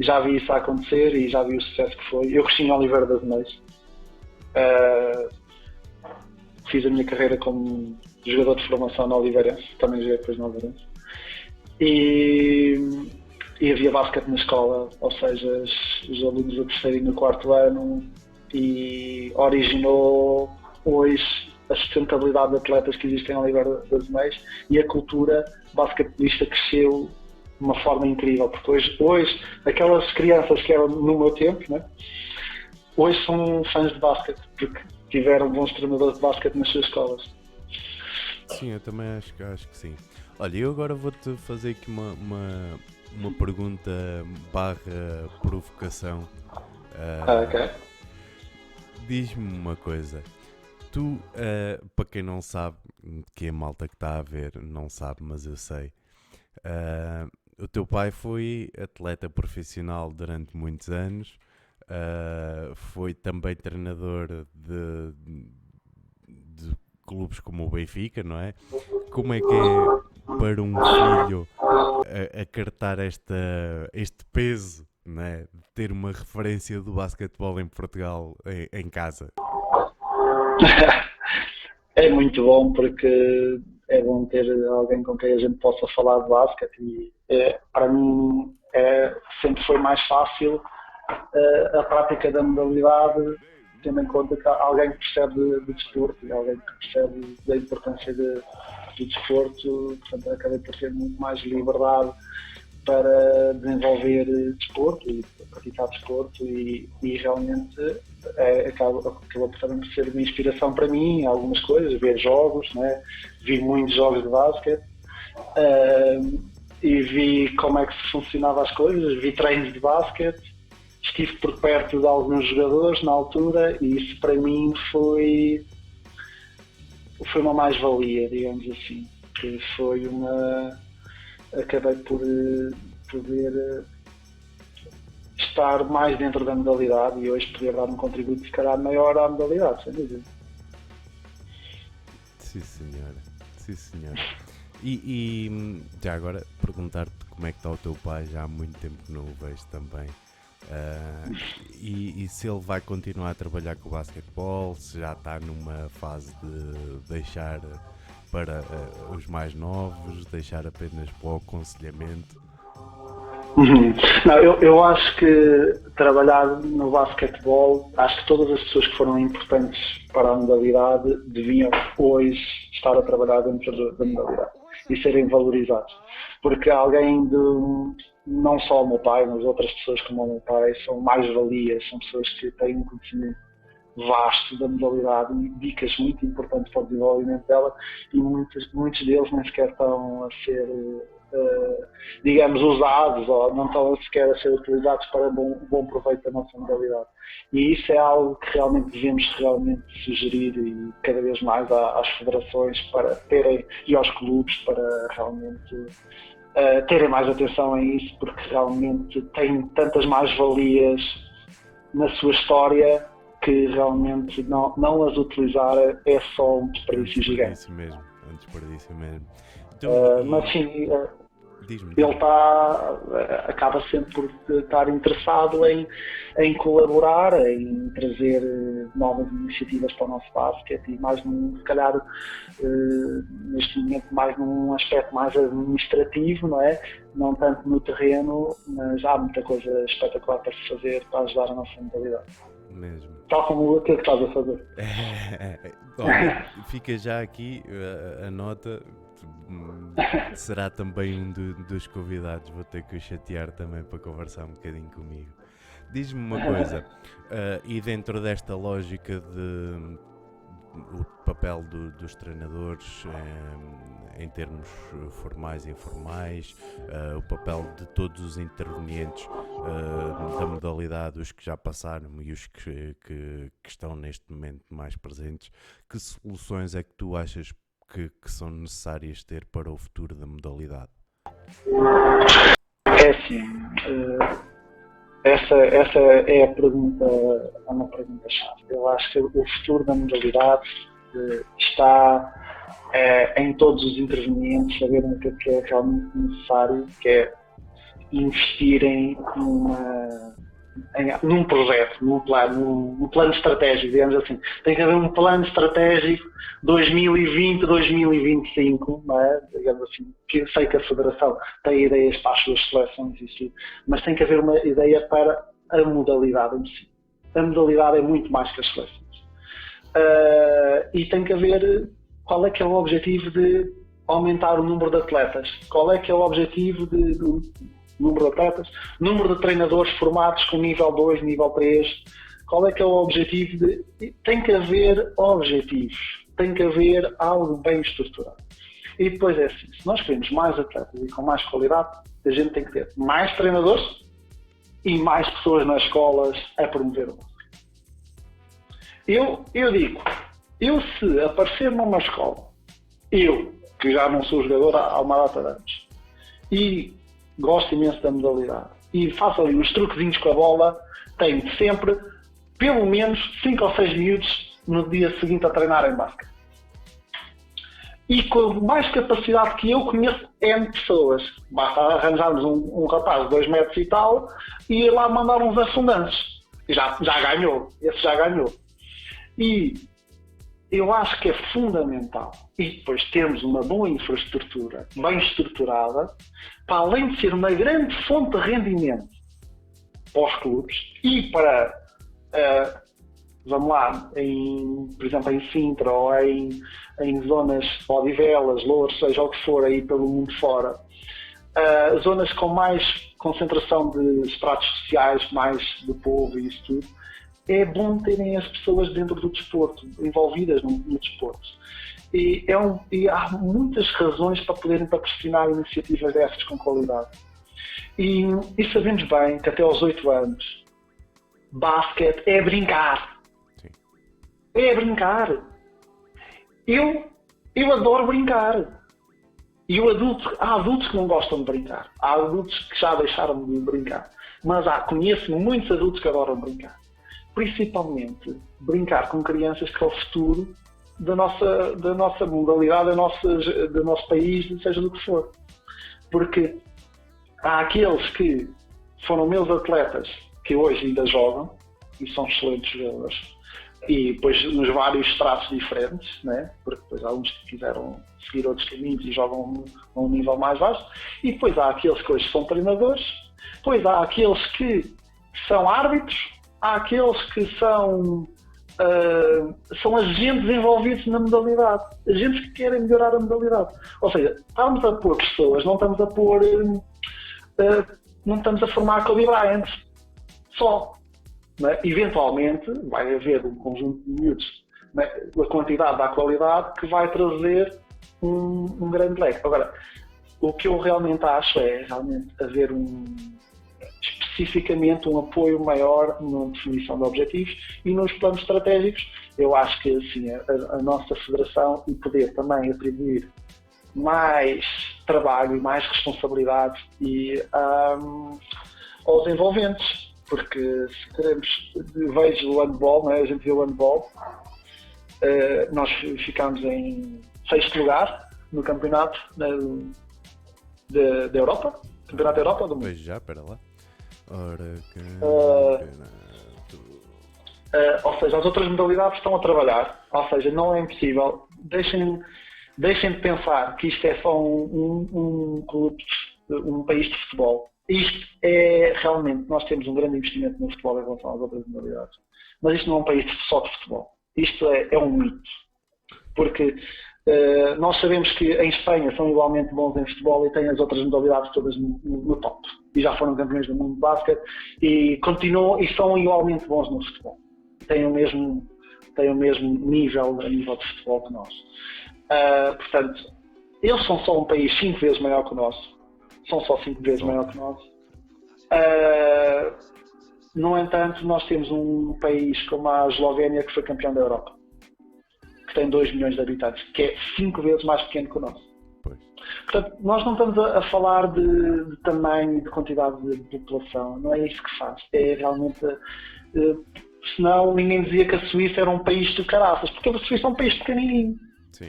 Já vi isso a acontecer e já vi o sucesso que foi. Eu cresci em Oliveira das Meias. Fiz a minha carreira como jogador de formação na Oliveirense, também joguei depois na Oliveirense. E havia basquete na escola, ou seja, os alunos do terceiro e no quarto ano, e originou hoje a sustentabilidade de atletas que existem em Oliveira das Meias, e a cultura basquetebolista cresceu de uma forma incrível, porque hoje aquelas crianças que eram no meu tempo, né, hoje são fãs de basquete, porque tiveram bons treinadores de basquete nas suas escolas. Sim, eu também acho que sim. Olha, eu agora vou-te fazer aqui uma pergunta / provocação. Ok. Diz-me uma coisa. Tu, para quem não sabe, que a malta que está a ver não sabe, mas eu sei, o teu pai foi atleta profissional durante muitos anos, foi também treinador de clubes como o Benfica, não é? Como é que é para um filho acartar este peso, não é? De ter uma referência do basquetebol em Portugal em casa? É muito bom, porque é bom ter alguém com quem a gente possa falar de basquete, e para mim sempre foi mais fácil a prática da modalidade, tendo em conta que há alguém que percebe de desporto e alguém que percebe da importância do desporto. Portanto, acabei por ter muito mais liberdade para desenvolver desporto e praticar desporto, e realmente acabou por também ser uma inspiração para mim em algumas coisas, ver jogos, né? Vi muitos jogos de basquete, e vi como é que se funcionava as coisas, vi treinos de basquete, estive por perto de alguns jogadores na altura, e isso para mim foi uma mais-valia, digamos assim, que foi acabei por poder estar mais dentro da modalidade e hoje poder dar um contributo se calhar maior à modalidade, sem dúvida. Sim, senhora. E já agora perguntar-te como é que está o teu pai, já há muito tempo que não o vejo também. E se ele vai continuar a trabalhar com o basquetebol, se já está numa fase de deixar para os mais novos, deixar apenas para o aconselhamento? Não, eu acho que trabalhar no basquetebol, acho que todas as pessoas que foram importantes para a modalidade deviam hoje estar a trabalhar dentro da modalidade e serem valorizados. porque alguém não só o meu pai, mas outras pessoas como o meu pai são mais-valias, são pessoas que têm um conhecimento vasto da modalidade e dicas muito importantes para o desenvolvimento dela, e muitos deles nem sequer estão a ser, digamos, usados, ou não estão sequer a ser utilizados para bom proveito da nossa modalidade. E isso é algo que realmente devemos sugerir, e cada vez mais às federações para terem, e aos clubes para realmente terem mais atenção a isso, porque realmente tem tantas mais-valias na sua história que realmente não as utilizar é só um desperdício gigante. Um desperdício mesmo. Então, mas sim, diz-me. Ele acaba sempre por estar interessado em colaborar, em trazer novas iniciativas para o nosso basquete, e mais se calhar neste momento mais num aspecto mais administrativo, não é? Não tanto no terreno, mas há muita coisa espetacular para se fazer para ajudar a nossa modalidade. Mesmo. Tal como o que estás a fazer. Olha, fica já aqui a nota. Será também um dos convidados. Vou ter que o chatear também para conversar um bocadinho comigo. Diz-me uma coisa, e dentro desta lógica de o papel dos treinadores em termos formais e informais, o papel de todos os intervenientes da modalidade, os que já passaram e os que estão neste momento mais presentes, que soluções é que tu achas que são necessárias ter para o futuro da modalidade? É assim, essa é uma pergunta-chave. Eu acho que o futuro da modalidade está em todos os intervenientes saberem o que é realmente necessário, que é investirem num projeto, num plano estratégico, digamos assim. Tem que haver um plano estratégico 2020-2025, não é? Digamos assim, que eu sei que a Federação tem ideias para as suas seleções, isso, mas tem que haver uma ideia para a modalidade em si. A modalidade é muito mais que as seleções. E tem que haver qual é que é o objetivo de aumentar o número de atletas, qual é que é o objetivo do número de atletas, número de treinadores formados com nível 2, nível 3, qual é que é o objetivo tem que haver objetivos, tem que haver algo bem estruturado. E depois é assim, se nós queremos mais atletas e com mais qualidade, a gente tem que ter mais treinadores e mais pessoas nas escolas a promover o basquete. Eu digo, se aparecer numa escola, que já não sou jogador há uma data de anos, e gosto imenso da modalidade e faço ali uns truquezinhos com a bola, tenho sempre pelo menos 5 ou 6 minutos no dia seguinte a treinar em basquete. E com mais capacidade que eu conheço N pessoas. Basta arranjarmos um rapaz de 2 metros e tal e ir lá mandar uns afundantes. Já ganhou. Esse já ganhou. E eu acho que é fundamental. E depois termos uma boa infraestrutura, bem estruturada, para além de ser uma grande fonte de rendimento para os clubes e para, vamos lá, por exemplo, em Sintra ou em zonas Odivelas, Louros, seja o que for aí pelo mundo fora, zonas com mais concentração de estratos sociais, mais do povo e isso tudo, é bom terem as pessoas dentro do desporto, envolvidas no desporto. E há muitas razões para poderem patrocinar iniciativas dessas com qualidade. E sabemos bem que até aos 8 anos, basquete é brincar. Sim. É brincar. Eu adoro brincar. E há adultos que não gostam de brincar. Há adultos que já deixaram de brincar. Mas conheço muitos adultos que adoram brincar. Principalmente brincar com crianças, que é o futuro da nossa modalidade, do nosso país, seja do que for. Porque há aqueles que foram meus atletas que hoje ainda jogam e são excelentes jogadores, e depois nos vários estratos diferentes, né? Porque depois há uns que quiseram seguir outros caminhos e jogam a um nível mais baixo, e depois há aqueles que hoje são treinadores, depois há aqueles que são árbitros, há aqueles que são são agentes envolvidos na modalidade, agentes que querem melhorar a modalidade. Ou seja, estamos a pôr pessoas, não estamos a pôr, não estamos a formar Kobe Bryant só. Né? Eventualmente vai haver um conjunto de miúdos, né? A quantidade da qualidade que vai trazer um grande leque. Agora, o que eu realmente acho é realmente haver especificamente um apoio maior na definição de objetivos e nos planos estratégicos. Eu acho que assim, a nossa federação e poder também atribuir mais trabalho e mais responsabilidade aos envolventes, porque se queremos, vejo o handball, não é? A gente vê o handball, nós ficamos em 6º lugar no campeonato da Europa, campeonato da Europa do mundo. Pois já, espera lá. Ora, ou seja, as outras modalidades estão a trabalhar, ou seja, não é impossível. Deixem de pensar que isto é só um clube, um país de futebol. Isto é realmente, nós temos um grande investimento no futebol em relação às outras modalidades, mas isto não é um país só de futebol. Isto é um mito, porque nós sabemos que em Espanha são igualmente bons em futebol e têm as outras modalidades todas no top. E já foram campeões do mundo de basquete e continuam e são igualmente bons no futebol. Têm o mesmo nível a nível de futebol que nós. Portanto, eles são só um país 5 vezes maior que o nosso. São só 5 vezes maior que nós. No entanto, nós temos um país como a Eslovénia que foi campeão da Europa, que tem 2 milhões de habitantes, que é 5 vezes mais pequeno que o nosso. pois. Portanto, nós não estamos a falar de tamanho e de quantidade de população, não é isso que faz. É realmente, senão ninguém dizia que a Suíça era um país de caraças, porque a Suíça é um país pequenininho.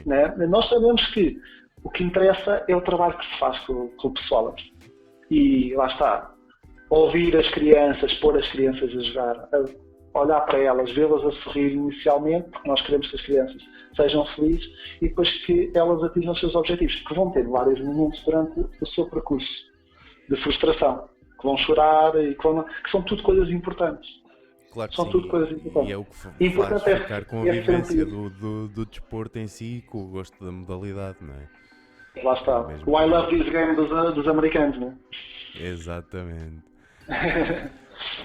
Né? Nós sabemos que o que interessa é o trabalho que se faz com o pessoal aqui. E lá está, ouvir as crianças, pôr as crianças a jogar, olhar para elas, vê-las a sorrir inicialmente, porque nós queremos que as crianças sejam felizes e depois que elas atinjam os seus objetivos, que vão ter vários momentos durante o seu percurso de frustração, que vão chorar e que são tudo coisas importantes. Claro que são sim. tudo coisas importantes. E é o que faz ficar com a vivência do desporto em si e com o gosto da modalidade, não é? Lá está. O I love this game dos americanos, não é? Exatamente.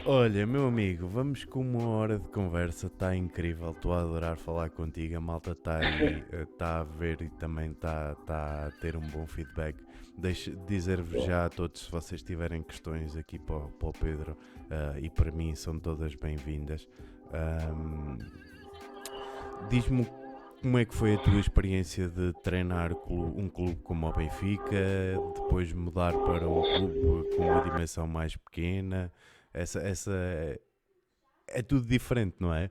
Olha, meu amigo, vamos com 1 hora de conversa, está incrível, estou a adorar falar contigo, a malta está aí, está a ver e também está a ter um bom feedback. Deixo dizer-vos já a todos, se vocês tiverem questões aqui para o Pedro, e para mim são todas bem-vindas. Diz-me como é que foi a tua experiência de treinar um clube como o Benfica, depois mudar para um clube com uma dimensão mais pequena. Essa é tudo diferente, não é?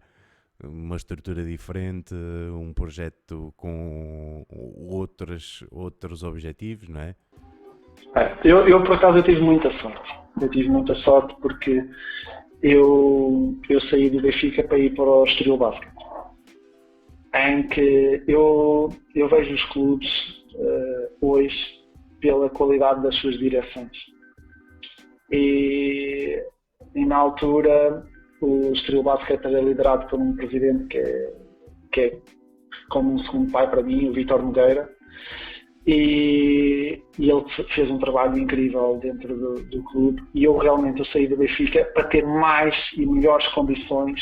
Uma estrutura diferente, um projeto com outros objetivos, não é? Eu por acaso tive muita sorte. Eu tive muita sorte porque eu saí do Benfica para ir para o Estoril Basket, em que eu vejo os clubes hoje pela qualidade das suas direções. E na altura o Estoril Basket era liderado por um presidente que é como um segundo pai para mim, o Vítor Nogueira, e ele fez um trabalho incrível dentro do clube e eu saí do Benfica para ter mais e melhores condições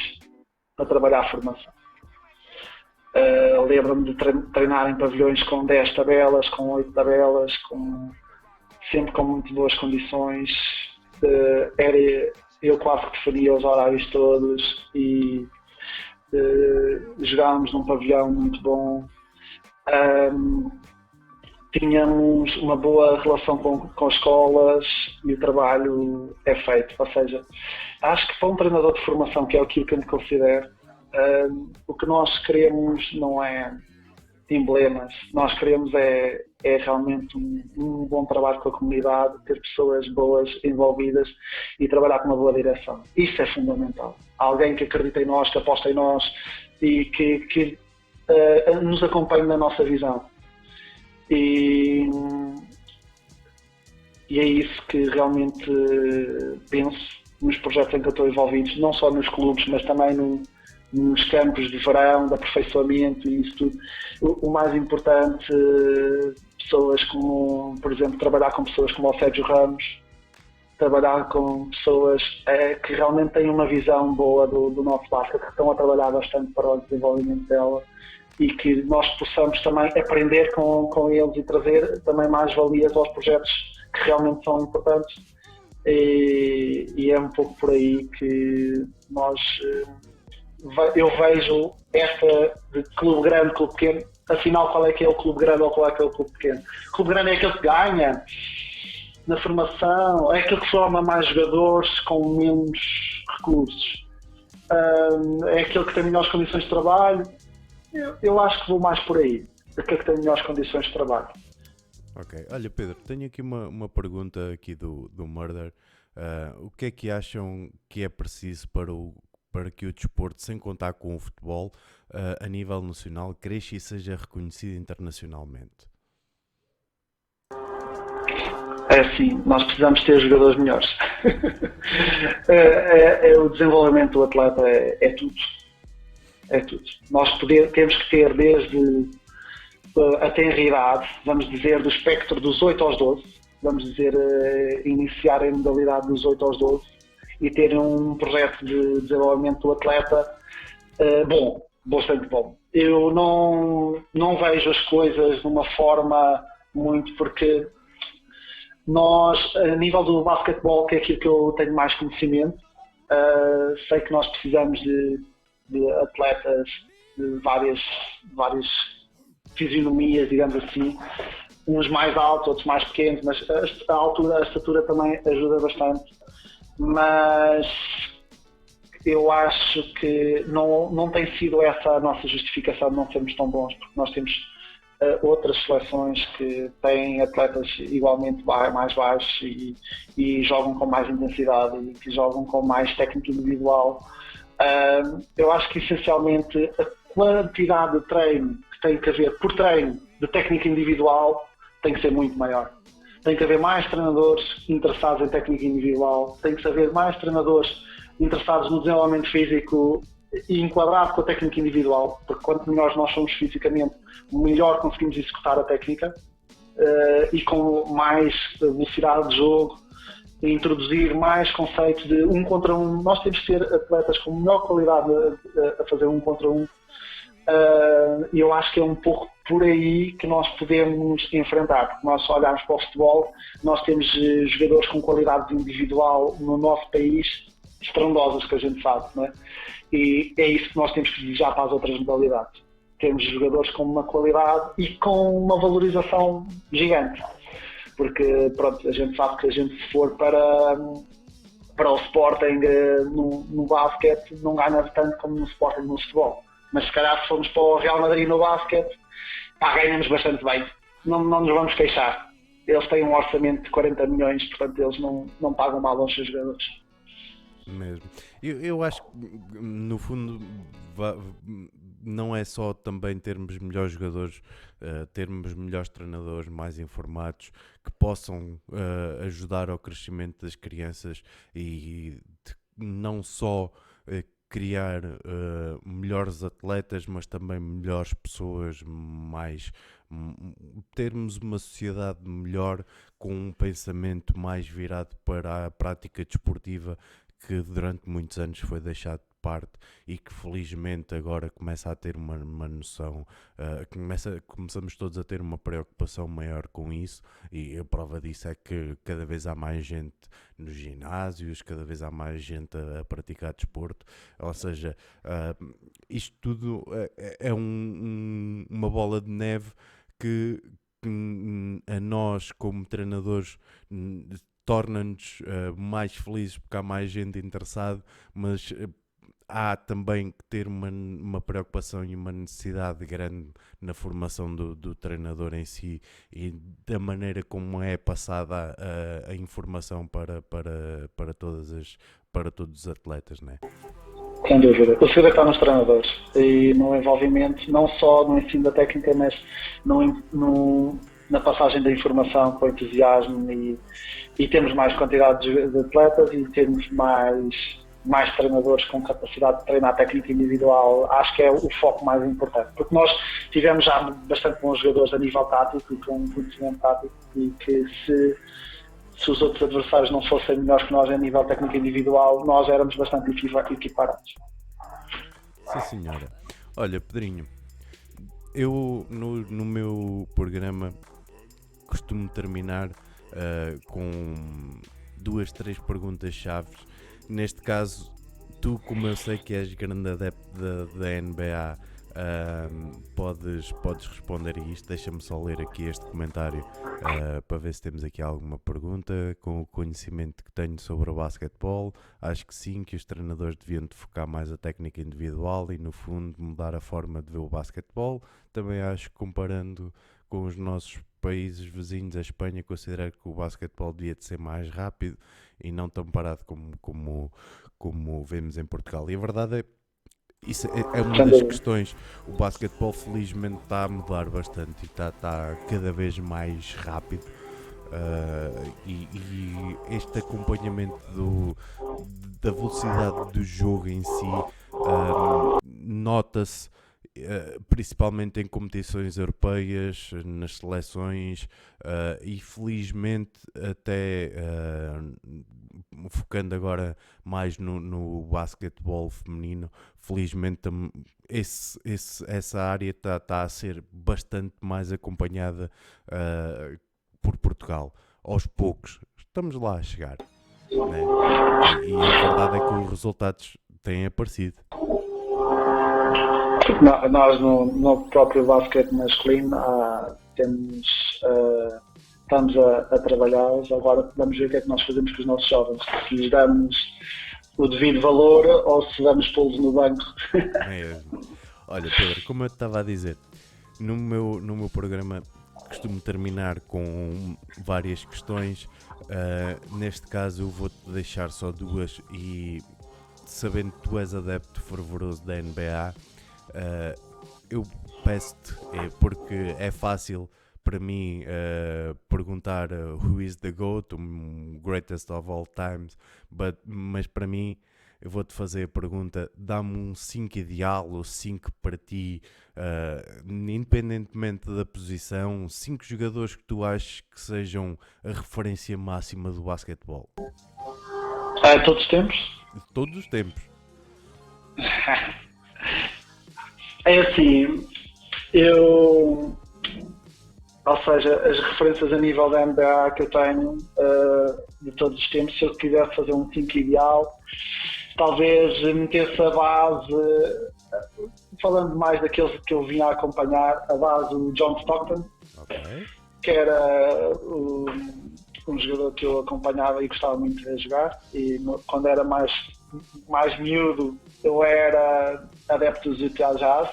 para trabalhar a formação. Lembro-me de treinar em pavilhões com 10 tabelas, com 8 tabelas, sempre com muito boas condições. Eu quase que definia os horários todos e jogávamos num pavilhão muito bom. Tínhamos uma boa relação com escolas e o trabalho é feito. Ou seja, acho que para um treinador de formação, que é aquilo que eu me considero, o que nós queremos não é emblemas, nós queremos é realmente um bom trabalho com a comunidade, ter pessoas boas envolvidas e trabalhar com uma boa direção. Isso é fundamental. Alguém que acredita em nós, que aposta em nós e que nos acompanhe na nossa visão. E é isso que realmente penso nos projetos em que eu estou envolvido, não só nos clubes, mas também nos campos de verão, de aperfeiçoamento e isso tudo. O mais importante, pessoas como, por exemplo, trabalhar com pessoas como o Sérgio Ramos, trabalhar com pessoas que realmente têm uma visão boa do nosso basquete, que estão a trabalhar bastante para o desenvolvimento dela e que nós possamos também aprender com eles e trazer também mais valias aos projetos que realmente são importantes. E é um pouco por aí que eu vejo esta de clube grande, clube pequeno. Afinal, qual é que é o clube grande ou qual é que é o clube pequeno? O clube grande é aquele que ganha na formação, é aquele que forma mais jogadores com menos recursos, é aquele que tem melhores condições de trabalho. Eu acho que vou mais por aí, aquele que tem melhores condições de trabalho. Ok, olha Pedro, tenho aqui uma pergunta aqui do Murder. O que é que acham que é preciso para que o desporto, sem contar com o futebol, a nível nacional, cresça e seja reconhecido internacionalmente? É assim, nós precisamos ter jogadores melhores. O desenvolvimento do atleta é tudo. É tudo. Nós temos que ter desde a tenra-idade, vamos dizer, do espectro dos 8 aos 12, vamos dizer, iniciar a modalidade dos 8 aos 12 e ter um projeto de desenvolvimento do atleta bom, bastante bom. Eu não vejo as coisas de uma forma muito, porque nós, a nível do basquetebol, que é aquilo que eu tenho mais conhecimento, sei que nós precisamos de atletas de várias fisionomias, digamos assim, uns mais altos, outros mais pequenos, mas a estatura também ajuda bastante. Mas eu acho que não tem sido essa a nossa justificação de não sermos tão bons, porque nós temos outras seleções que têm atletas igualmente mais baixos e jogam com mais intensidade e que jogam com mais técnica individual. Eu acho que essencialmente a quantidade de treino que tem que haver por treino de técnica individual tem que ser muito maior. Tem que haver mais treinadores interessados em técnica individual, tem que haver mais treinadores interessados no desenvolvimento físico e enquadrado com a técnica individual, porque quanto melhores nós somos fisicamente, melhor conseguimos executar a técnica e com mais velocidade de jogo, introduzir mais conceitos de 1 contra 1. Nós temos que ter atletas com melhor qualidade a fazer 1 contra 1. E eu acho que é um pouco por aí que nós podemos enfrentar, porque nós só olharmos para o futebol, nós temos jogadores com qualidade individual no nosso país estrondosas, que a gente sabe, não é? E é isso que nós temos que desejar para as outras modalidades. Temos jogadores com uma qualidade e com uma valorização gigante, porque pronto, a gente sabe que a gente se for para o Sporting no basquete não ganha tanto como no Sporting no futebol, mas se calhar se formos para o Real Madrid no basquete ganhamos bastante bem, não nos vamos queixar. Eles têm um orçamento de 40 milhões, portanto eles não pagam mal aos seus jogadores. Mesmo. Eu acho que no fundo não é só também termos melhores jogadores, termos melhores treinadores mais informados que possam ajudar ao crescimento das crianças e não só criar melhores atletas, mas também melhores pessoas, termos uma sociedade melhor com um pensamento mais virado para a prática desportiva que durante muitos anos foi deixado de parte e que felizmente agora começa a ter uma noção, começamos todos a ter uma preocupação maior com isso, e a prova disso é que cada vez há mais gente nos ginásios, cada vez há mais gente a praticar desporto, ou seja, isto tudo é uma bola de neve que a nós como treinadores torna-nos mais felizes porque há mais gente interessada, mas há também que ter uma preocupação e uma necessidade grande na formação do treinador em si e da maneira como é passada a informação para todos os atletas, não é? Sem dúvida. O segredo está nos treinadores e no envolvimento, não só no ensino da técnica, mas na passagem da informação com entusiasmo e temos mais quantidade de atletas e temos mais mais treinadores com capacidade de treinar técnica individual, acho que é o foco mais importante, porque nós tivemos já bastante bons jogadores a nível tático e com conhecimento tático, e que se os outros adversários não fossem melhores que nós a nível técnico individual, nós éramos bastante equiparados. Sim, senhora. Olha, Pedrinho, eu no meu programa costumo terminar com 2, 3 perguntas-chave. Neste caso, tu, como eu sei que és grande adepto da NBA, podes responder a isto. Deixa-me só ler aqui este comentário para ver se temos aqui alguma pergunta. Com o conhecimento que tenho sobre o basquetebol, acho que sim, que os treinadores deviam focar mais a técnica individual e, no fundo, mudar a forma de ver o basquetebol. Também acho que, comparando com os nossos países vizinhos, a Espanha, considero que o basquetebol devia de ser mais rápido e não tão parado como vemos em Portugal. E a verdade é, isso é uma das questões. O basquetebol felizmente está a mudar bastante e está cada vez mais rápido. E este acompanhamento da velocidade do jogo em si nota-se principalmente em competições europeias, nas seleções, e felizmente até focando agora mais no basquetebol feminino, felizmente essa área está a ser bastante mais acompanhada por Portugal. Aos poucos estamos lá a chegar, né? E a verdade é que os resultados têm aparecido. Nós no próprio basquete masculino estamos a trabalhar. Agora vamos ver o que é que nós fazemos com os nossos jovens, se lhes damos o devido valor ou se vamos pô-los no banco. Olha, Pedro, como eu te estava a dizer, no meu programa costumo terminar com várias questões. Neste caso eu vou-te deixar só 2, e sabendo que tu és adepto fervoroso da NBA, eu peço-te, porque é fácil para mim perguntar who is the GOAT, greatest of all times, mas para mim eu vou-te fazer a pergunta: dá-me um 5 ideal ou 5 para ti, independentemente da posição, 5 jogadores que tu achas que sejam a referência máxima do basquetebol. Todos os tempos? Todos os tempos. É assim, ou seja, as referências a nível da NBA que eu tenho de todos os tempos, se eu quisesse fazer um 5 ideal, talvez metesse a base, falando mais daqueles que eu vinha a acompanhar, a base do John Stockton, okay, que era um jogador que eu acompanhava e gostava muito de jogar, e quando era mais miúdo eu era adepto dos Utah Jazz,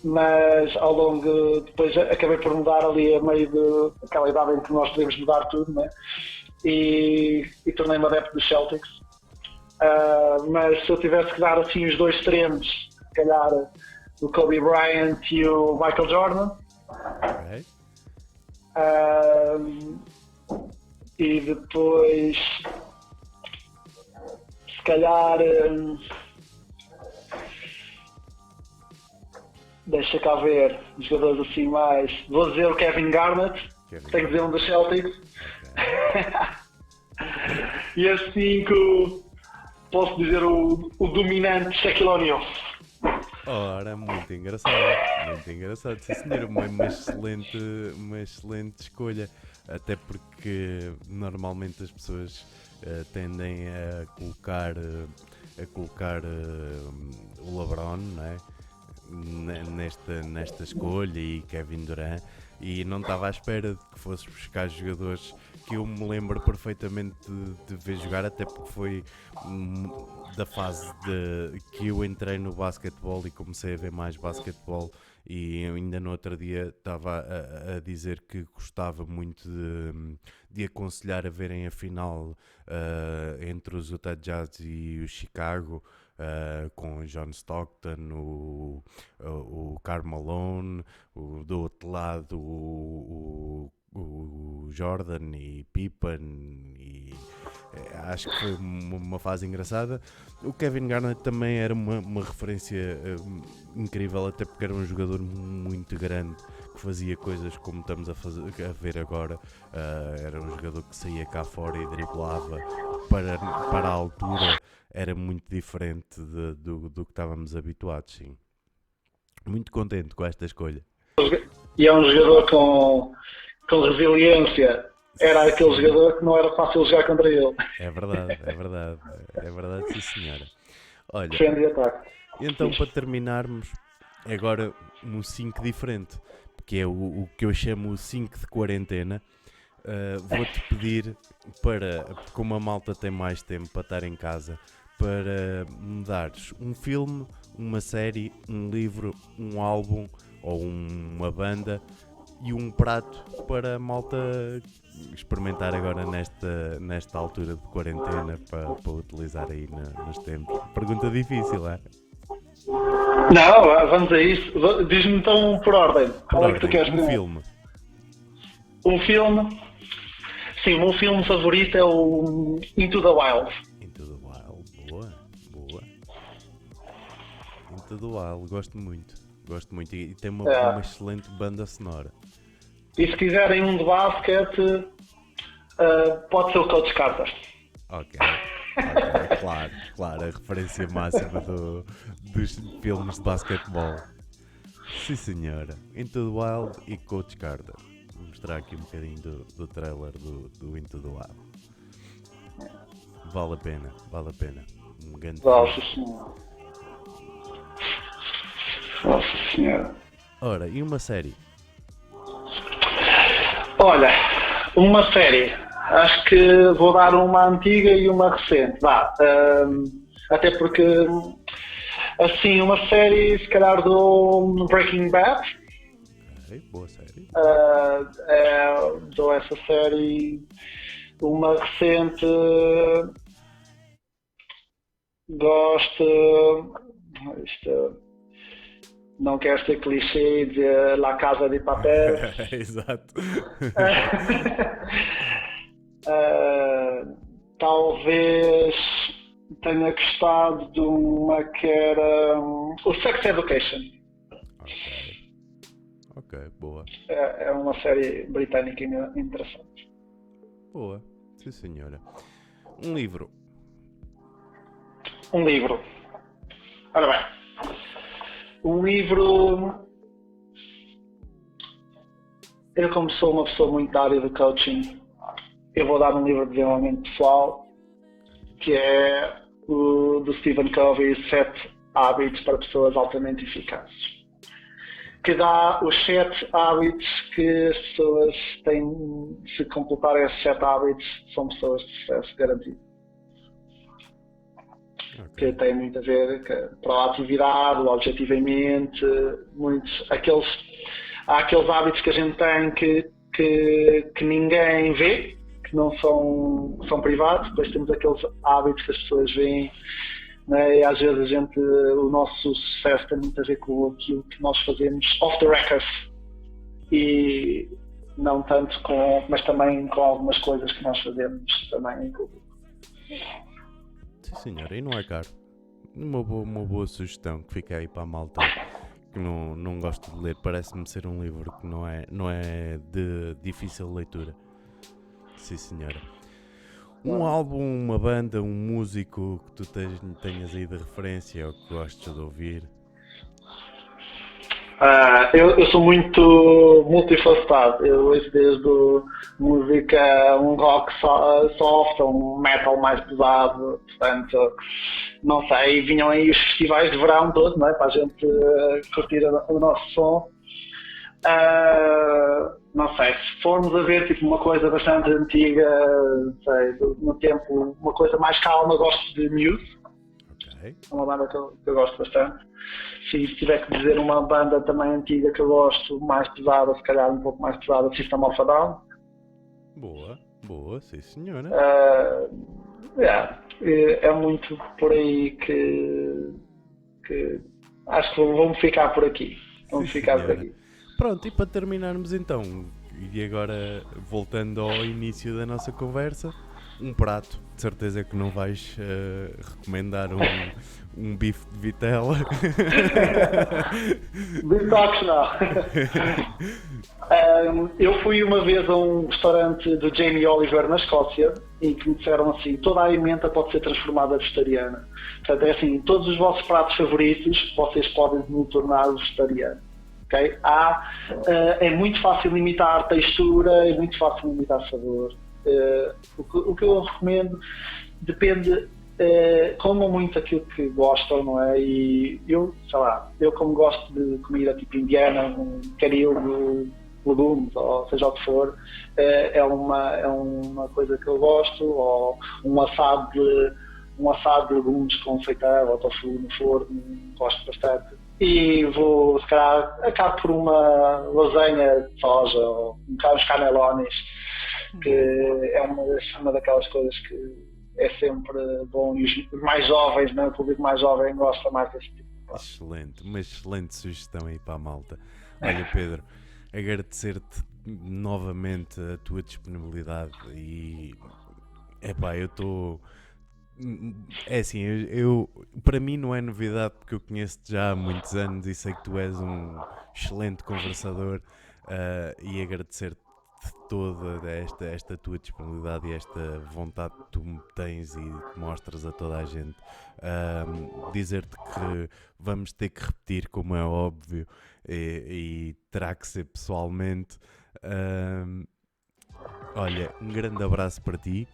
mas ao longo, depois acabei por mudar ali a meio daquela idade em que nós podemos mudar tudo, né? E tornei-me adepto dos Celtics. Mas se eu tivesse que dar assim os 2 extremos, se calhar o Kobe Bryant e o Michael Jordan. Okay. E depois se calhar deixa cá ver jogadores assim mais. Vou dizer o Kevin Garnett, tenho que dizer um dos Celtics. Okay. E a 5 posso dizer o dominante Shaquille O'Neal. Ora, muito engraçado, sim senhor, uma excelente escolha, até porque normalmente as pessoas tendem a colocar o LeBron, não é? Nesta escolha, e Kevin Durant, e não estava à espera de que fosses buscar jogadores que eu me lembro perfeitamente de ver jogar, até porque foi da fase que eu entrei no basquetebol e comecei a ver mais basquetebol, e ainda no outro dia estava a dizer que gostava muito de aconselhar a verem a final entre os Utah Jazz e o Chicago, com o John Stockton, o Karl Malone, do outro lado o Jordan e Pippen, e Acho que foi uma fase engraçada. O Kevin Garnett também era uma referência incrível, até porque era um jogador muito grande, que fazia coisas como estamos a ver agora. Era um jogador que saía cá fora e driblava para a altura. Era muito diferente do que estávamos habituados, sim. Muito contente com esta escolha. E é um jogador com resiliência. Era aquele jogador que não era fácil jogar contra ele. É verdade, sim senhora. Olha, Defende e ataque. então para terminarmos, agora um 5 diferente, que é o que eu chamo o 5 de quarentena. Vou-te pedir para, como a malta tem mais tempo para estar em casa, para me dares um filme, uma série, um livro, um álbum ou uma banda e um prato para a malta experimentar agora nesta altura de quarentena para utilizar aí nos tempos. Pergunta difícil, é? Não, vamos a isso. Diz-me então por ordem. Qual é que tu queres um filme. Um filme? Sim, o meu filme favorito é o Into the Wild. Into the Wild, boa. Into the Wild, gosto muito e tem uma excelente banda sonora. E se quiserem um de basquete, pode ser o Coach Carter. Ok, claro, a referência máxima dos filmes de basquetebol. Sim senhora, Into the Wild e Coach Carter. Vou mostrar aqui um bocadinho do trailer do Into the Wild. Vale a pena. Um grande filme. Nossa senhora. Ora, e uma série? Olha, uma série. Acho que vou dar uma antiga e uma recente. Até porque, assim, uma série, se calhar, do Breaking Bad. Ok, boa série. Dou essa série. Uma recente. Gosto. Não quero ser clichê de La Casa de Papel. Exato. Talvez tenha gostado de uma que era o Sex Education. Ok, boa. É uma série britânica interessante. Boa, sim senhora. Um livro. Ora bem. Um livro. Eu, como sou uma pessoa muito da área do coaching, eu vou dar um livro de desenvolvimento pessoal, que é o do Stephen Covey, 7 hábitos para pessoas altamente eficazes. Que dá os 7 hábitos que as pessoas têm, se completarem esses 7 hábitos, são pessoas de sucesso garantido. Okay. Que tem muito a ver com a proatividade, o objetivo em mente, há aqueles hábitos que a gente tem que ninguém vê, que não são privados, depois temos aqueles hábitos que as pessoas veem, né? E às vezes o nosso sucesso tem muito a ver com aquilo que nós fazemos off the record e não tanto mas também com algumas coisas que nós fazemos também em público. Sim senhora, e não é caro. Uma boa sugestão que fica aí para a malta que não gosta de ler. Parece-me ser um livro que não é de difícil leitura. Sim senhora. Um álbum, uma banda, um músico que tu tenhas aí de referência ou que gostes de ouvir? Eu sou muito multifacetado. Eu ouço desde música, um rock soft, um metal mais pesado. Portanto, não sei, vinham aí os festivais de verão todos, não é? Para a gente curtir o nosso som. Não sei, se formos a ver tipo uma coisa bastante antiga, sei, no tempo, uma coisa mais calma, gosto de Muse. Okay. É uma banda que eu gosto bastante. Se tiver que dizer uma banda também antiga que eu gosto, mais pesada, se calhar um pouco mais pesada, System of a Down. Boa, sim senhora. É muito por aí que acho que vamos ficar por aqui. Vamos ficar por aqui. Pronto, e para terminarmos então, e agora voltando ao início da nossa conversa, um prato, de certeza que não vais recomendar um bife de vitela. Detox não. Eu fui uma vez a um restaurante do Jamie Oliver na Escócia e que me disseram assim, toda a emenda pode ser transformada vegetariana. Portanto, é assim, todos os vossos pratos favoritos vocês podem me tornar vegetariano. Okay? É muito fácil limitar textura, é muito fácil limitar sabor. O que eu recomendo depende, comam muito aquilo que gostam, não é? E eu, sei lá, eu como gosto de comida tipo indiana, um caril de legumes, ou seja o que for, é uma coisa que eu gosto, ou um assado de legumes com feitão ou tofu no forno, gosto bastante. E vou, se calhar, acabo por uma lasanha de soja ou uns canelones, que é uma daquelas coisas que é sempre bom. E os mais jovens, né? O público mais jovem gosta mais desse tipo de coisa. Excelente, uma excelente sugestão aí para a malta. Olha, Pedro, agradecer-te novamente a tua disponibilidade e epá, eu estou. É assim, para mim não é novidade porque eu conheço-te já há muitos anos e sei que tu és um excelente conversador, e agradecer-te toda esta tua disponibilidade e esta vontade que tu tens e que mostras a toda a gente. Dizer-te que vamos ter que repetir, como é óbvio, e terá que ser pessoalmente. Olha, um grande abraço para ti.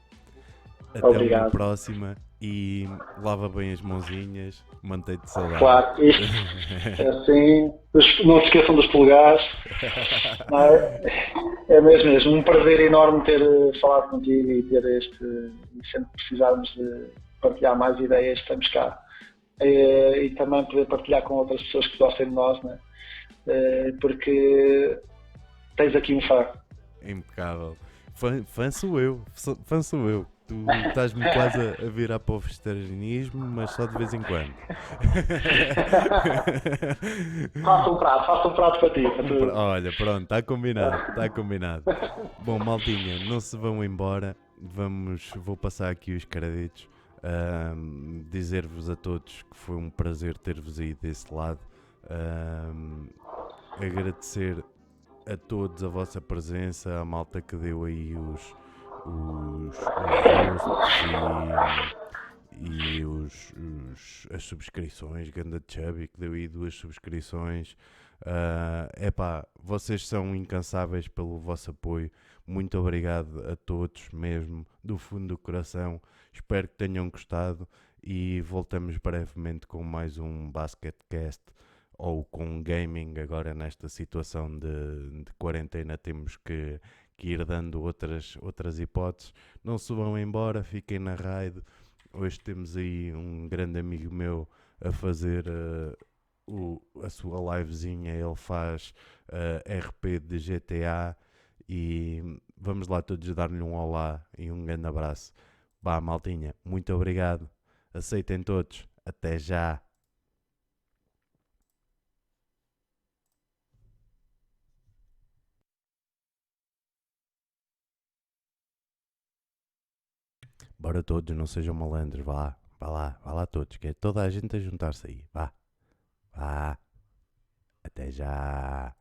Até uma Obrigado. próxima e lava bem as mãozinhas, mantém-te saudável. Claro, isto é assim. Não se esqueçam dos polegares. Não é? É mesmo, um prazer enorme ter falado contigo e ter e sempre que precisarmos de partilhar mais ideias, estamos cá. E também poder partilhar com outras pessoas que gostem de nós, né? Porque tens aqui um fã. Impecável. Fã sou eu, fã sou eu. Tu estás-me quase a virar para o vegetarianismo, mas só de vez em quando. Faça um prato para ti. Olha, pronto, está combinado, está combinado. Bom, maltinha, não se vão embora. Vou passar aqui os créditos. Dizer-vos a todos que foi um prazer ter-vos aí desse lado. Agradecer a todos a vossa presença, a malta que deu aí os hosts e as subscrições, Ganda Chubby que deu aí 2 subscrições. Epá, vocês são incansáveis pelo vosso apoio. Muito obrigado a todos mesmo, do fundo do coração. Espero que tenham gostado e voltamos brevemente com mais um Basketcast ou com gaming. Agora nesta situação de quarentena temos que ir dando outras hipóteses. Não se vão embora, fiquem na raid. Hoje temos aí um grande amigo meu a fazer a sua livezinha. Ele faz RP de GTA e vamos lá todos dar-lhe um olá e um grande abraço. Vá, maltinha, muito obrigado. Aceitem todos. Até já. Bora todos, não sejam malandros, vá lá todos, que é toda a gente a juntar-se aí, vá, até já.